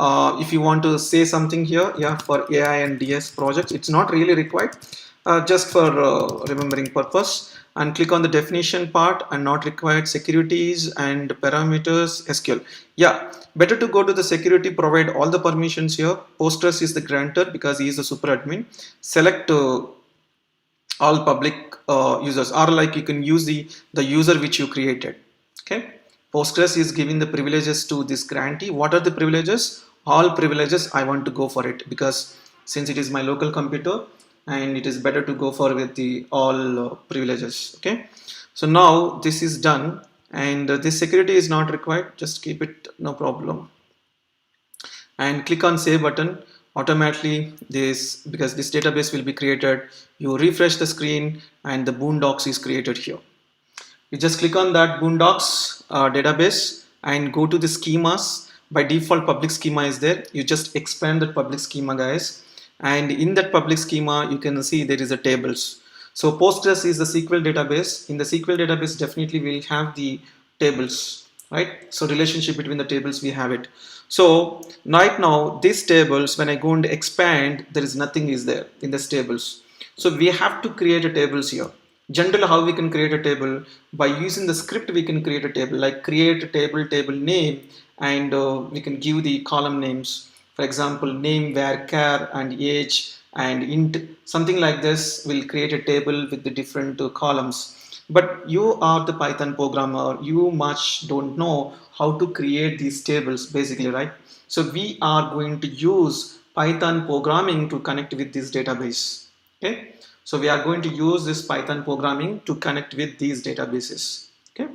if you want to say something here, yeah, for AI and DS projects, it's not really required, just for remembering purpose, and click on the definition part and not required, securities and parameters, SQL. Yeah, better to go to the security, provide all the permissions here. Postgres is the grantor because he is the super admin. Select all public users, or like you can use the user which you created. Okay, Postgres is giving the privileges to this grantee. What are the privileges? All privileges I want to go for it, because since it is my local computer, and it is better to go for with the all privileges. Okay, so now this is done, and this security is not required, just keep it, no problem, and click on save button. Automatically this, because this database will be created, you refresh the screen and the Boondocks is created here. You just click on that Boondocks database and go to the schemas. By default public schema is there. You just expand that public schema, guys, and in that public schema you can see there is a tables. So Postgres is the SQL database. In the SQL database definitely we'll have the tables, right? So relationship between the tables, we have it. So right now these tables, when I go and expand, there is nothing is there in this tables. So we have to create a tables here. Generally how we can create a table, by using the script we can create a table, like create a table name, and we can give the column names, for example name, varchar, and age, and int, something like this will create a table with the different columns. But you are the Python programmer, you much don't know how to create these tables basically, right? So we are going to use Python programming to connect with this database. Okay, so we are going to use this Python programming to connect with these databases. Okay,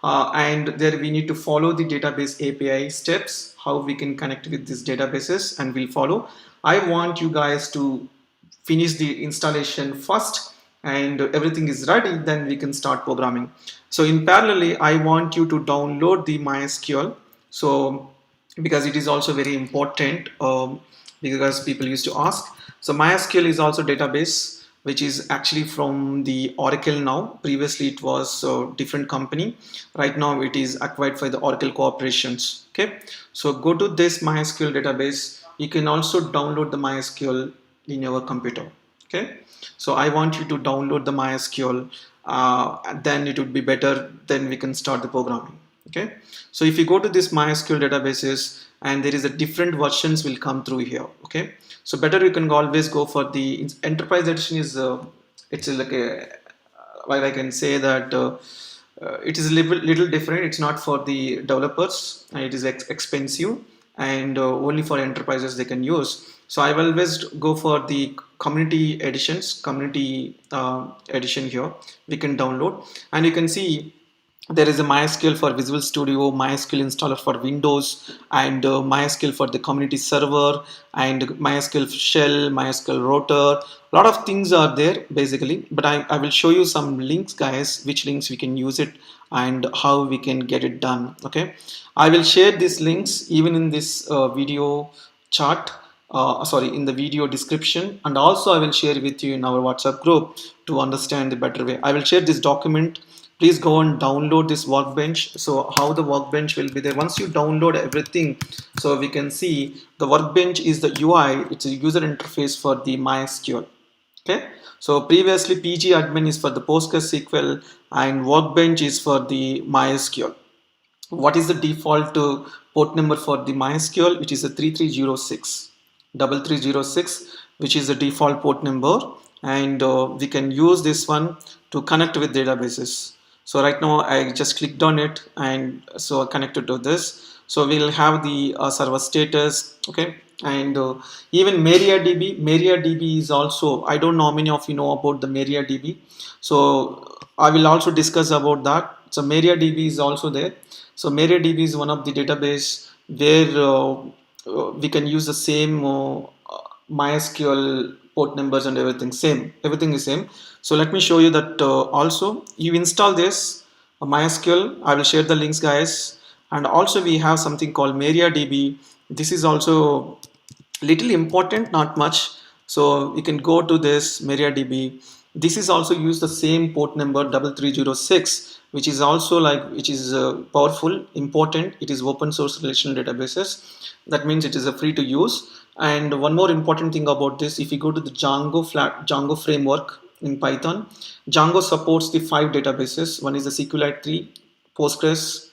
and there we need to follow the database API steps, how we can connect with these databases, and we'll follow. I want you guys to finish the installation first, and everything is ready, then we can start programming. So in parallel, I want you to download the MySQL. So because it is also very important, because people used to ask. So MySQL is also database which is actually from the Oracle now. Previously it was a different company. Right now it is acquired by the Oracle corporations. Okay, so go to this MySQL database. You can also download the MySQL in your computer. Okay, so I want you to download the MySQL, then it would be better, then we can start the programming. Okay, so if you go to this MySQL databases, and there is a different versions will come through here. Okay, so better you can always go for the enterprise edition. Is it's like a, while I can say that it is a little different. It's not for the developers, and it is expensive, and only for enterprises they can use. So I will always go for the community editions, community edition here. We can download, and you can see there is a MySQL for Visual Studio, MySQL installer for Windows, and MySQL for the community server, and MySQL Shell, MySQL router. A lot of things are there basically, but I will show you some links, guys, which links we can use it and how we can get it done. Okay, I will share these links even in this video chart. Sorry, in the video description, and also I will share with you in our WhatsApp group to understand the better way. I will share this document. Please go and download this workbench. So how the workbench will be there once you download everything, so we can see the workbench is the UI. It's a user interface for the MySQL. Okay, so previously PG admin is for the PostgreSQL and workbench is for the MySQL. What is the default port number for the MySQL? It is a 3306 3306, which is the default port number, and we can use this one to connect with databases. So right now I just clicked on it, and so I connected to this. So we'll have the server status. Okay, and even MariaDB is also, I don't know how many of you know about the MariaDB, so I will also discuss about that. So MariaDB is also there. So MariaDB is one of the database where we can use the same MySQL port numbers and everything is same. So let me show you that. Also you install this MySQL. I will share the links, guys, and also we have something called MariaDB. This is also little important, not much. So you can go to this MariaDB. This is also use the same port number 3306, which is also which is powerful, important. It is open source relational databases. That means it is a free to use. And one more important thing about this, if you go to the Django framework in Python, Django supports the 5 databases. One is the SQLite, Postgres,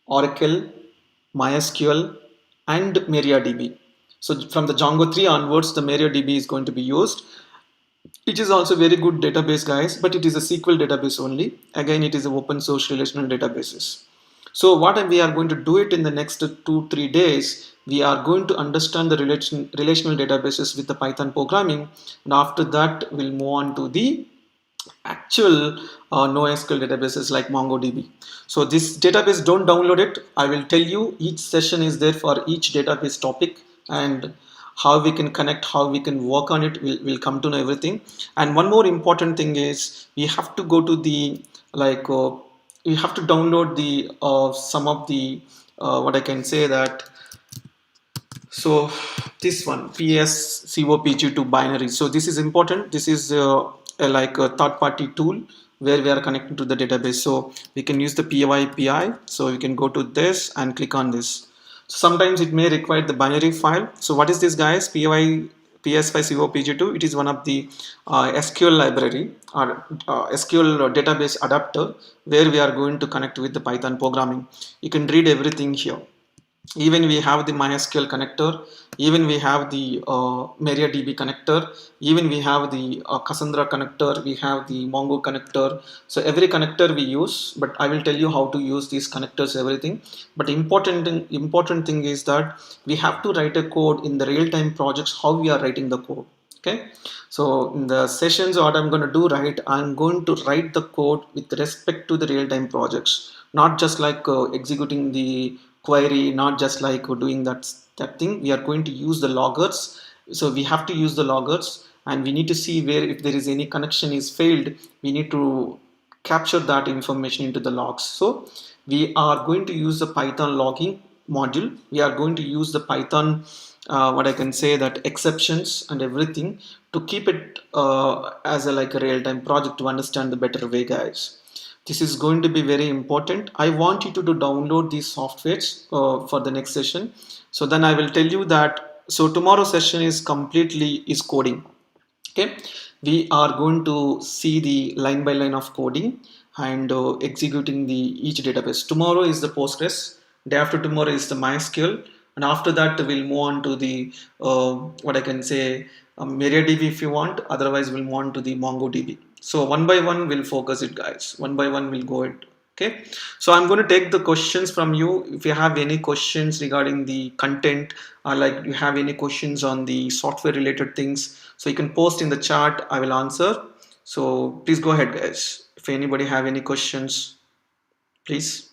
Oracle, MySQL, and MariaDB. So from the Django 3 onwards, the MariaDB is going to be used. It is also very good database, guys, but it is a SQL database only. Again, it is an open source relational databases. So what we are going to do it in the next 2-3 days, we are going to understand the relational databases with the Python programming, and after that we'll move on to the actual NoSQL databases like MongoDB. So this database, don't download it. I will tell you, each session is there for each database topic, and how we can connect, how we can work on it. We'll come to know everything. And one more important thing is we have to go to the you have to download the some of the what I can say that. So this one PSCOPG2 binary. So this is important. This is like a third-party tool where we are connecting to the database. So we can use the PyPI. So you can go to this and click on this. Sometimes it may require the binary file. So what is this, guys? PS5COPG2. It is one of the SQL library or SQL database adapter where we are going to connect with the Python programming. You can read everything here. Even we have the MySQL connector, even we have the MariaDB connector, even we have the Cassandra connector, we have the Mongo connector. So every connector we use, but I will tell you how to use these connectors, everything. But important thing is that we have to write a code in the real-time projects, how we are writing the code. Okay, so in the sessions, what I'm going to do, I'm going to write the code with respect to the real-time projects, not just like executing the query, not just like doing that thing. We are going to use the loggers. So we have to use the loggers, and we need to see where if there is any connection is failed, we need to capture that information into the logs. So we are going to use the Python logging module. We are going to use the Python what I can say that exceptions and everything to keep it as a like a real-time project to understand the better way, guys. This is going to be very important. I want you to download these softwares for the next session. So then I will tell you that. So tomorrow's session is completely is coding. Okay, we are going to see the line by line of coding and executing the each database. Tomorrow is the Postgres, day after tomorrow is the MySQL, and after that we'll move on to the what I can say MariaDB if you want. Otherwise we'll move on to the MongoDB. So one by one we'll focus it, guys. One by one we'll go it. Okay, so I'm going to take the questions from you. If you have any questions regarding the content, or like you have any questions on the software related things, so you can post in the chat. I will answer. So please go ahead, guys. If anybody have any questions, please.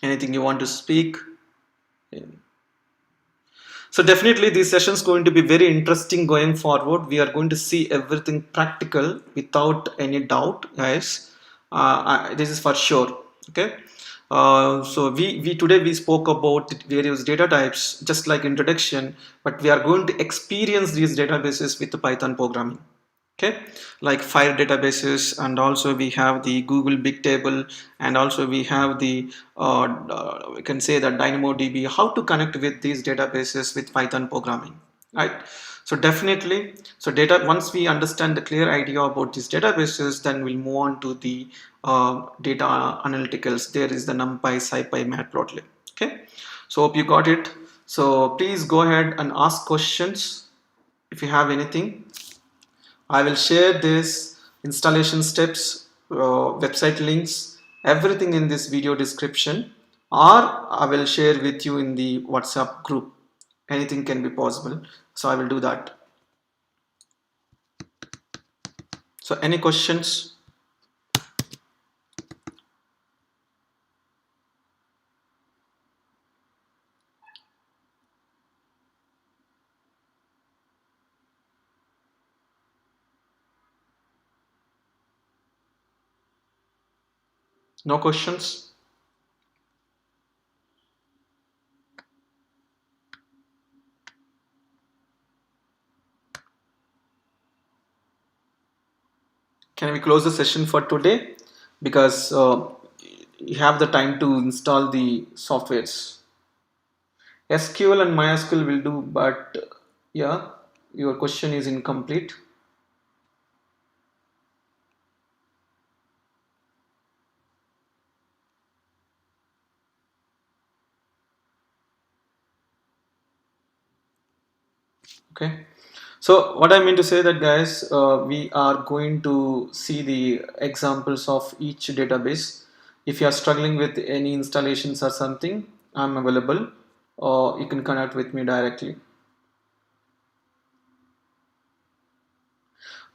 Anything you want to speak? Yeah. So definitely this session is going to be very interesting going forward. We are going to see everything practical without any doubt, guys. This is for sure. Okay. So we today we spoke about various data types, just like introduction, but we are going to experience these databases with the Python programming. Okay, like fire databases, and also we have the Google Big Table, and also we have the we can say that DynamoDB, how to connect with these databases with Python programming, right? So definitely, so data, once we understand the clear idea about these databases, then we'll move on to the data analyticals. There is the NumPy, SciPy, Matplotlib. Okay, so hope you got it. So please go ahead and ask questions if you have anything. I will share this installation steps, website links, everything in this video description, or I will share with you in the WhatsApp group. Anything can be possible, so I will do that. So any questions? No questions? Can we close the session for today? Because you have the time to install the softwares. SQL and MySQL will do, but yeah, your question is incomplete. Okay. So what I mean to say that, guys, we are going to see the examples of each database. If you are struggling with any installations or something, I'm available, or you can connect with me directly.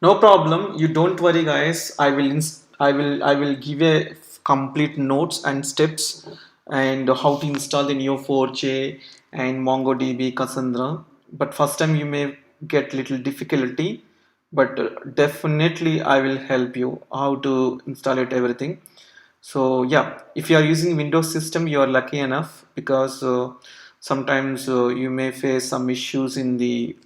No problem. You don't worry, guys. I will give a complete notes and steps and how to install the Neo4j and MongoDB Cassandra. But first time you may get little difficulty, but definitely I will help you how to install it everything. So yeah, if you are using Windows system, you are lucky enough, because sometimes you may face some issues in the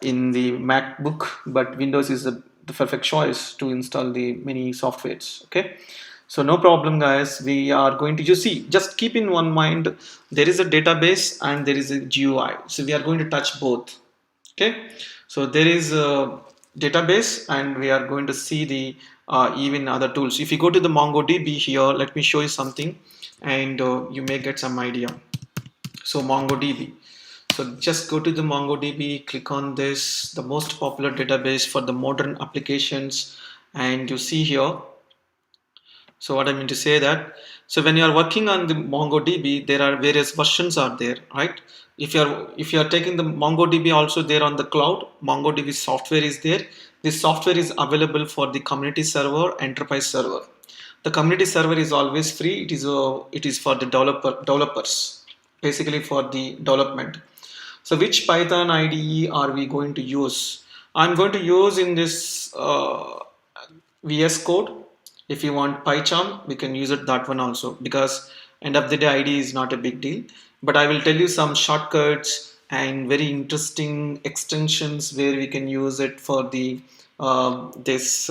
MacBook, but Windows is the perfect choice to install the many softwares. Okay, so no problem, guys. We are going to just keep in one mind, there is a database and there is a GUI, so we are going to touch both. Okay, so there is a database and we are going to see the even other tools. If you go to the MongoDB here, let me show you something, and you may get some idea. So MongoDB, so just go to the MongoDB, click on this, the most popular database for the modern applications, and you see here. So what I mean to say that, so when you are working on the MongoDB, there are various versions are there, right? If you are taking the MongoDB also there on the cloud, MongoDB software is there. This software is available for the community server, enterprise server. The community server is always free. It is for the developers, basically for the development. So which Python IDE are we going to use? I'm going to use in this VS Code. If you want PyCharm, we can use it that one also, because end of the day IDE is not a big deal. But I will tell you some shortcuts and very interesting extensions where we can use it for the this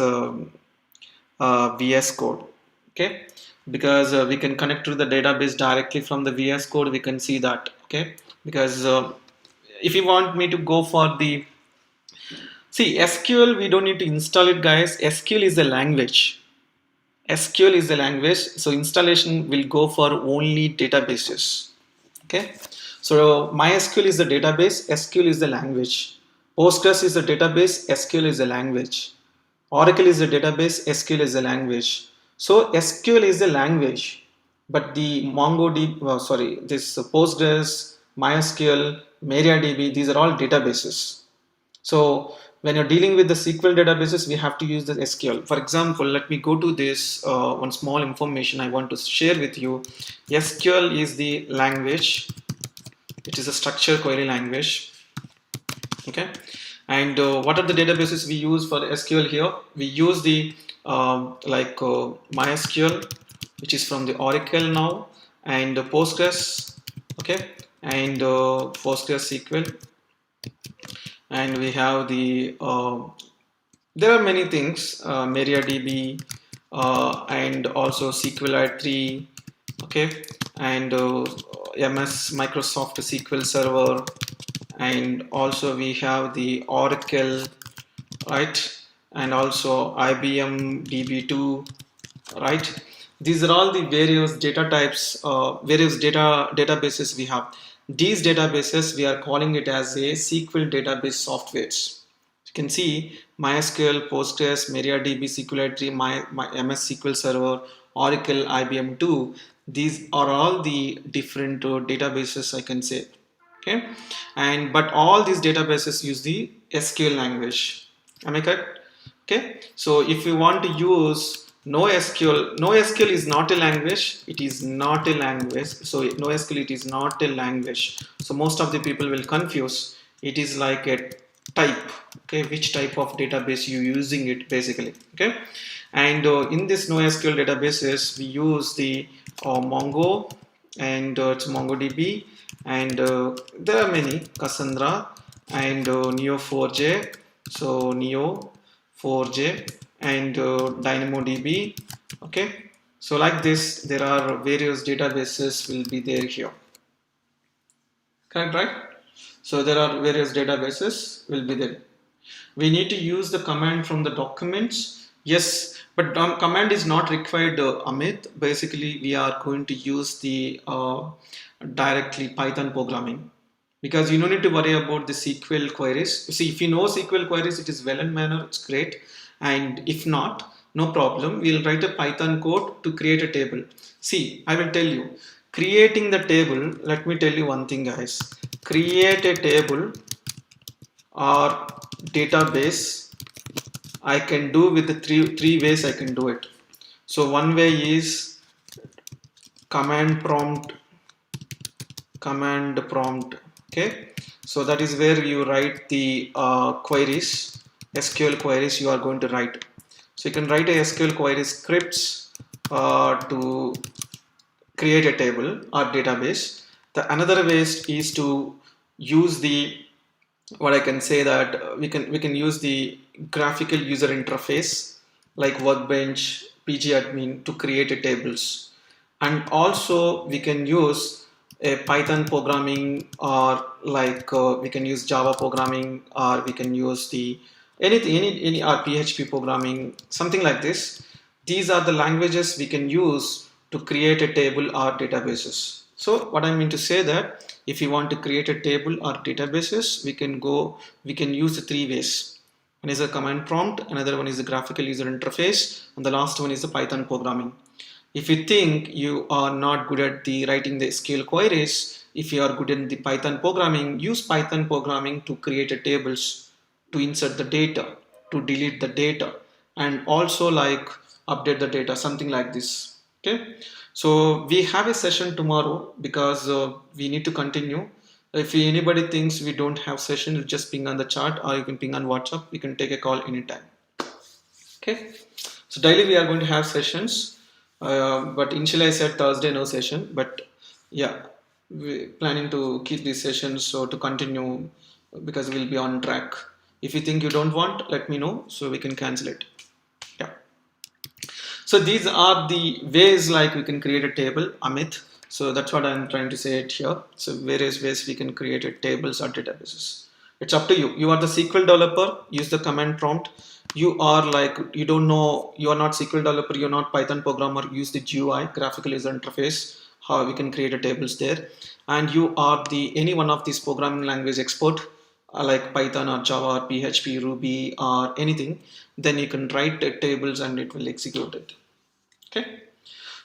VS Code. Okay, because we can connect to the database directly from the VS Code. We can see that. Okay, because if you want me to go for the SQL, we don't need to install it, guys. SQL is a language. SQL is a language, so installation will go for only databases. Okay, so MySQL is the database, SQL is the language. Postgres is the database, SQL is a language. Oracle is the database, SQL is a language. So SQL is a language, but the this Postgres, MySQL, MariaDB, these are all databases. So when you're dealing with the SQL databases, we have to use the SQL. For example, let me go to this one small information I want to share with you. SQL is the language. It is a structured query language. Okay. And what are the databases we use for SQL here? We use the MySQL, which is from the Oracle now, and Postgres, okay, and PostgreSQL, and we have the there are many things, MariaDB, and also SQL, okay, and Microsoft SQL Server, and also we have the Oracle, right, and also IBM DB2, right. These are all the various data types, various databases we have. These databases, we are calling it as a SQL database softwares. You can see MySQL, Postgres, MariaDB, SQL, my MS SQL Server, Oracle, IBM2. These are all the different databases, I can say. Okay, and but all these databases use the SQL language. Am I correct? Okay, so if you want to use NoSQL is not a language. It is not a language. So NoSQL, it is not a language. So most of the people will confuse. It is like a type. Okay, which type of database you using it basically. Okay, and in this NoSQL databases, we use the Mongo, and it's MongoDB, and there are many, Cassandra, and Neo4j. So Neo4j, and DynamoDB. Okay, so like this, there are various databases will be there here. Correct, right? So there are various databases will be there. We need to use the command from the documents. Yes, but command is not required, Amit. Basically, we are going to use the directly Python programming, because you don't need to worry about the SQL queries. See, if you know SQL queries, it is well in manner, it's great. And if not, no problem. We'll write a Python code to create a table. See, I will tell you, creating the table, let me tell you one thing, guys. Create a table or database, I can do with the three ways I can do it. So one way is command prompt. Okay, so that is where you write the queries, SQL queries you are going to write. So you can write a SQL query scripts to create a table or database. The another way is to use the, what I can say, that we can use the graphical user interface like Workbench, pgadmin to create a tables. And also we can use a Python programming, or like we can use Java programming, or we can use the anything, any or PHP programming, something like this. These are the languages we can use to create a table or databases. So what I mean to say that if you want to create a table or databases, we can use the three ways. One is a command prompt, another one is the graphical user interface, and the last one is the Python programming. If you think you are not good at the writing the SQL queries, if you are good in the Python programming, use Python programming to create a tables, to insert the data, to delete the data, and also like update the data, something like this. Okay, so we have a session tomorrow, because we need to continue. If anybody thinks we don't have session, you just ping on the chat or you can ping on WhatsApp. We can take a call anytime. Okay. So daily we are going to have sessions, but initially I said Thursday no session, but yeah, we planning to keep these sessions so to continue because we'll be on track. If you think you don't want, let me know so we can cancel it. Yeah. So these are the ways like we can create a table, Amit. So that's what I'm trying to say it here. So various ways we can create a tables or databases. It's up to you. You are the SQL developer, use the command prompt. You are like, you don't know, you are not SQL developer, you're not Python programmer, use the GUI, graphical user interface, how we can create a tables there. And you are the any one of these programming language expert, like Python or Java or PHP, Ruby or anything, then you can write the tables and it will execute it. Okay.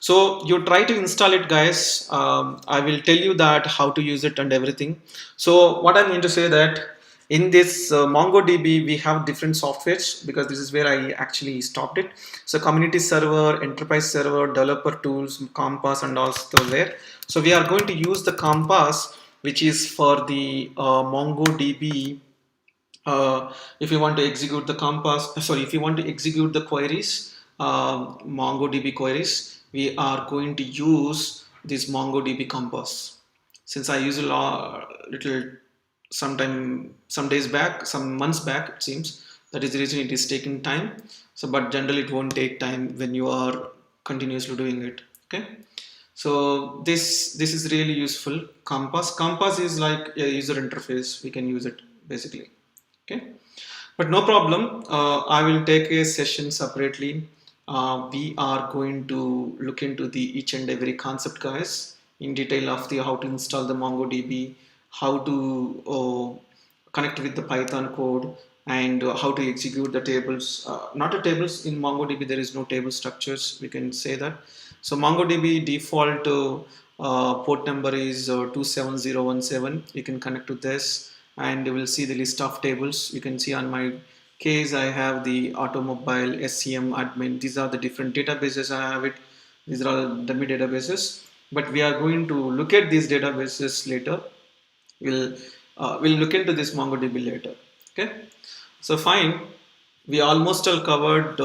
So you try to install it, guys. I will tell you that how to use it and everything. So what I mean to say that in this MongoDB, we have different softwares because this is where I actually stopped it. So community server, enterprise server, developer tools, Compass and also there. So we are going to use the Compass, which is for the MongoDB. If you want to execute the if you want to execute the queries, MongoDB queries, we are going to use this MongoDB Compass. Since I use a little some days back, some months back, it seems that is the reason it is taking time. So, but generally it won't take time when you are continuously doing it. Okay. So this is really useful. Compass is like a user interface. We can use it basically. Okay, but no problem. I will take a session separately. We are going to look into the each and every concept, guys, in detail of the how to install the MongoDB, how to connect with the Python code, and how to execute the tables. Not the tables in MongoDB. There is no table structures. We can say that. So MongoDB default port number is 27017. You can connect to this and you will see the list of tables. You can see on my case I have the automobile, SCM, admin. These are the different databases I have it. These are all dummy databases, but we are going to look at these databases later. We'll look into this MongoDB later. Okay, so fine, we almost all covered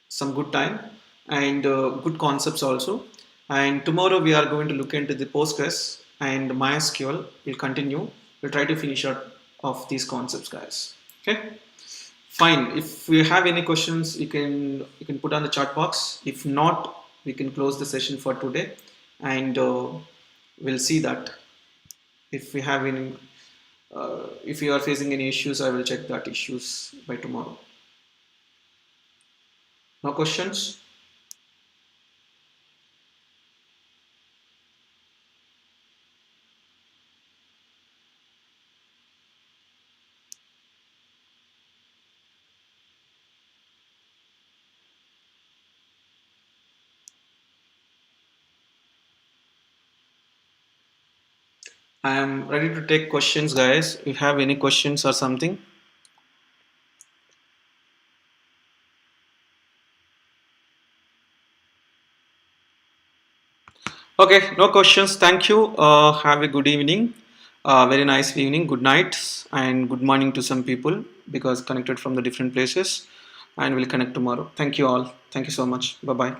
some good time and good concepts also. And tomorrow we are going to look into the Postgres and MySQL. We'll continue. We'll try to finish up of these concepts, guys. Okay. Fine. If we have any questions, you can put on the chat box. If not, we can close the session for today, and we'll see that if we have any. If you are facing any issues, I will check that issues by tomorrow. No questions? I am ready to take questions, guys. If you have any questions or something. Okay, no questions. Thank you. Have a good evening. Very nice evening. Good night and good morning to some people because connected from the different places. And we'll connect tomorrow. Thank you all. Thank you so much. Bye bye.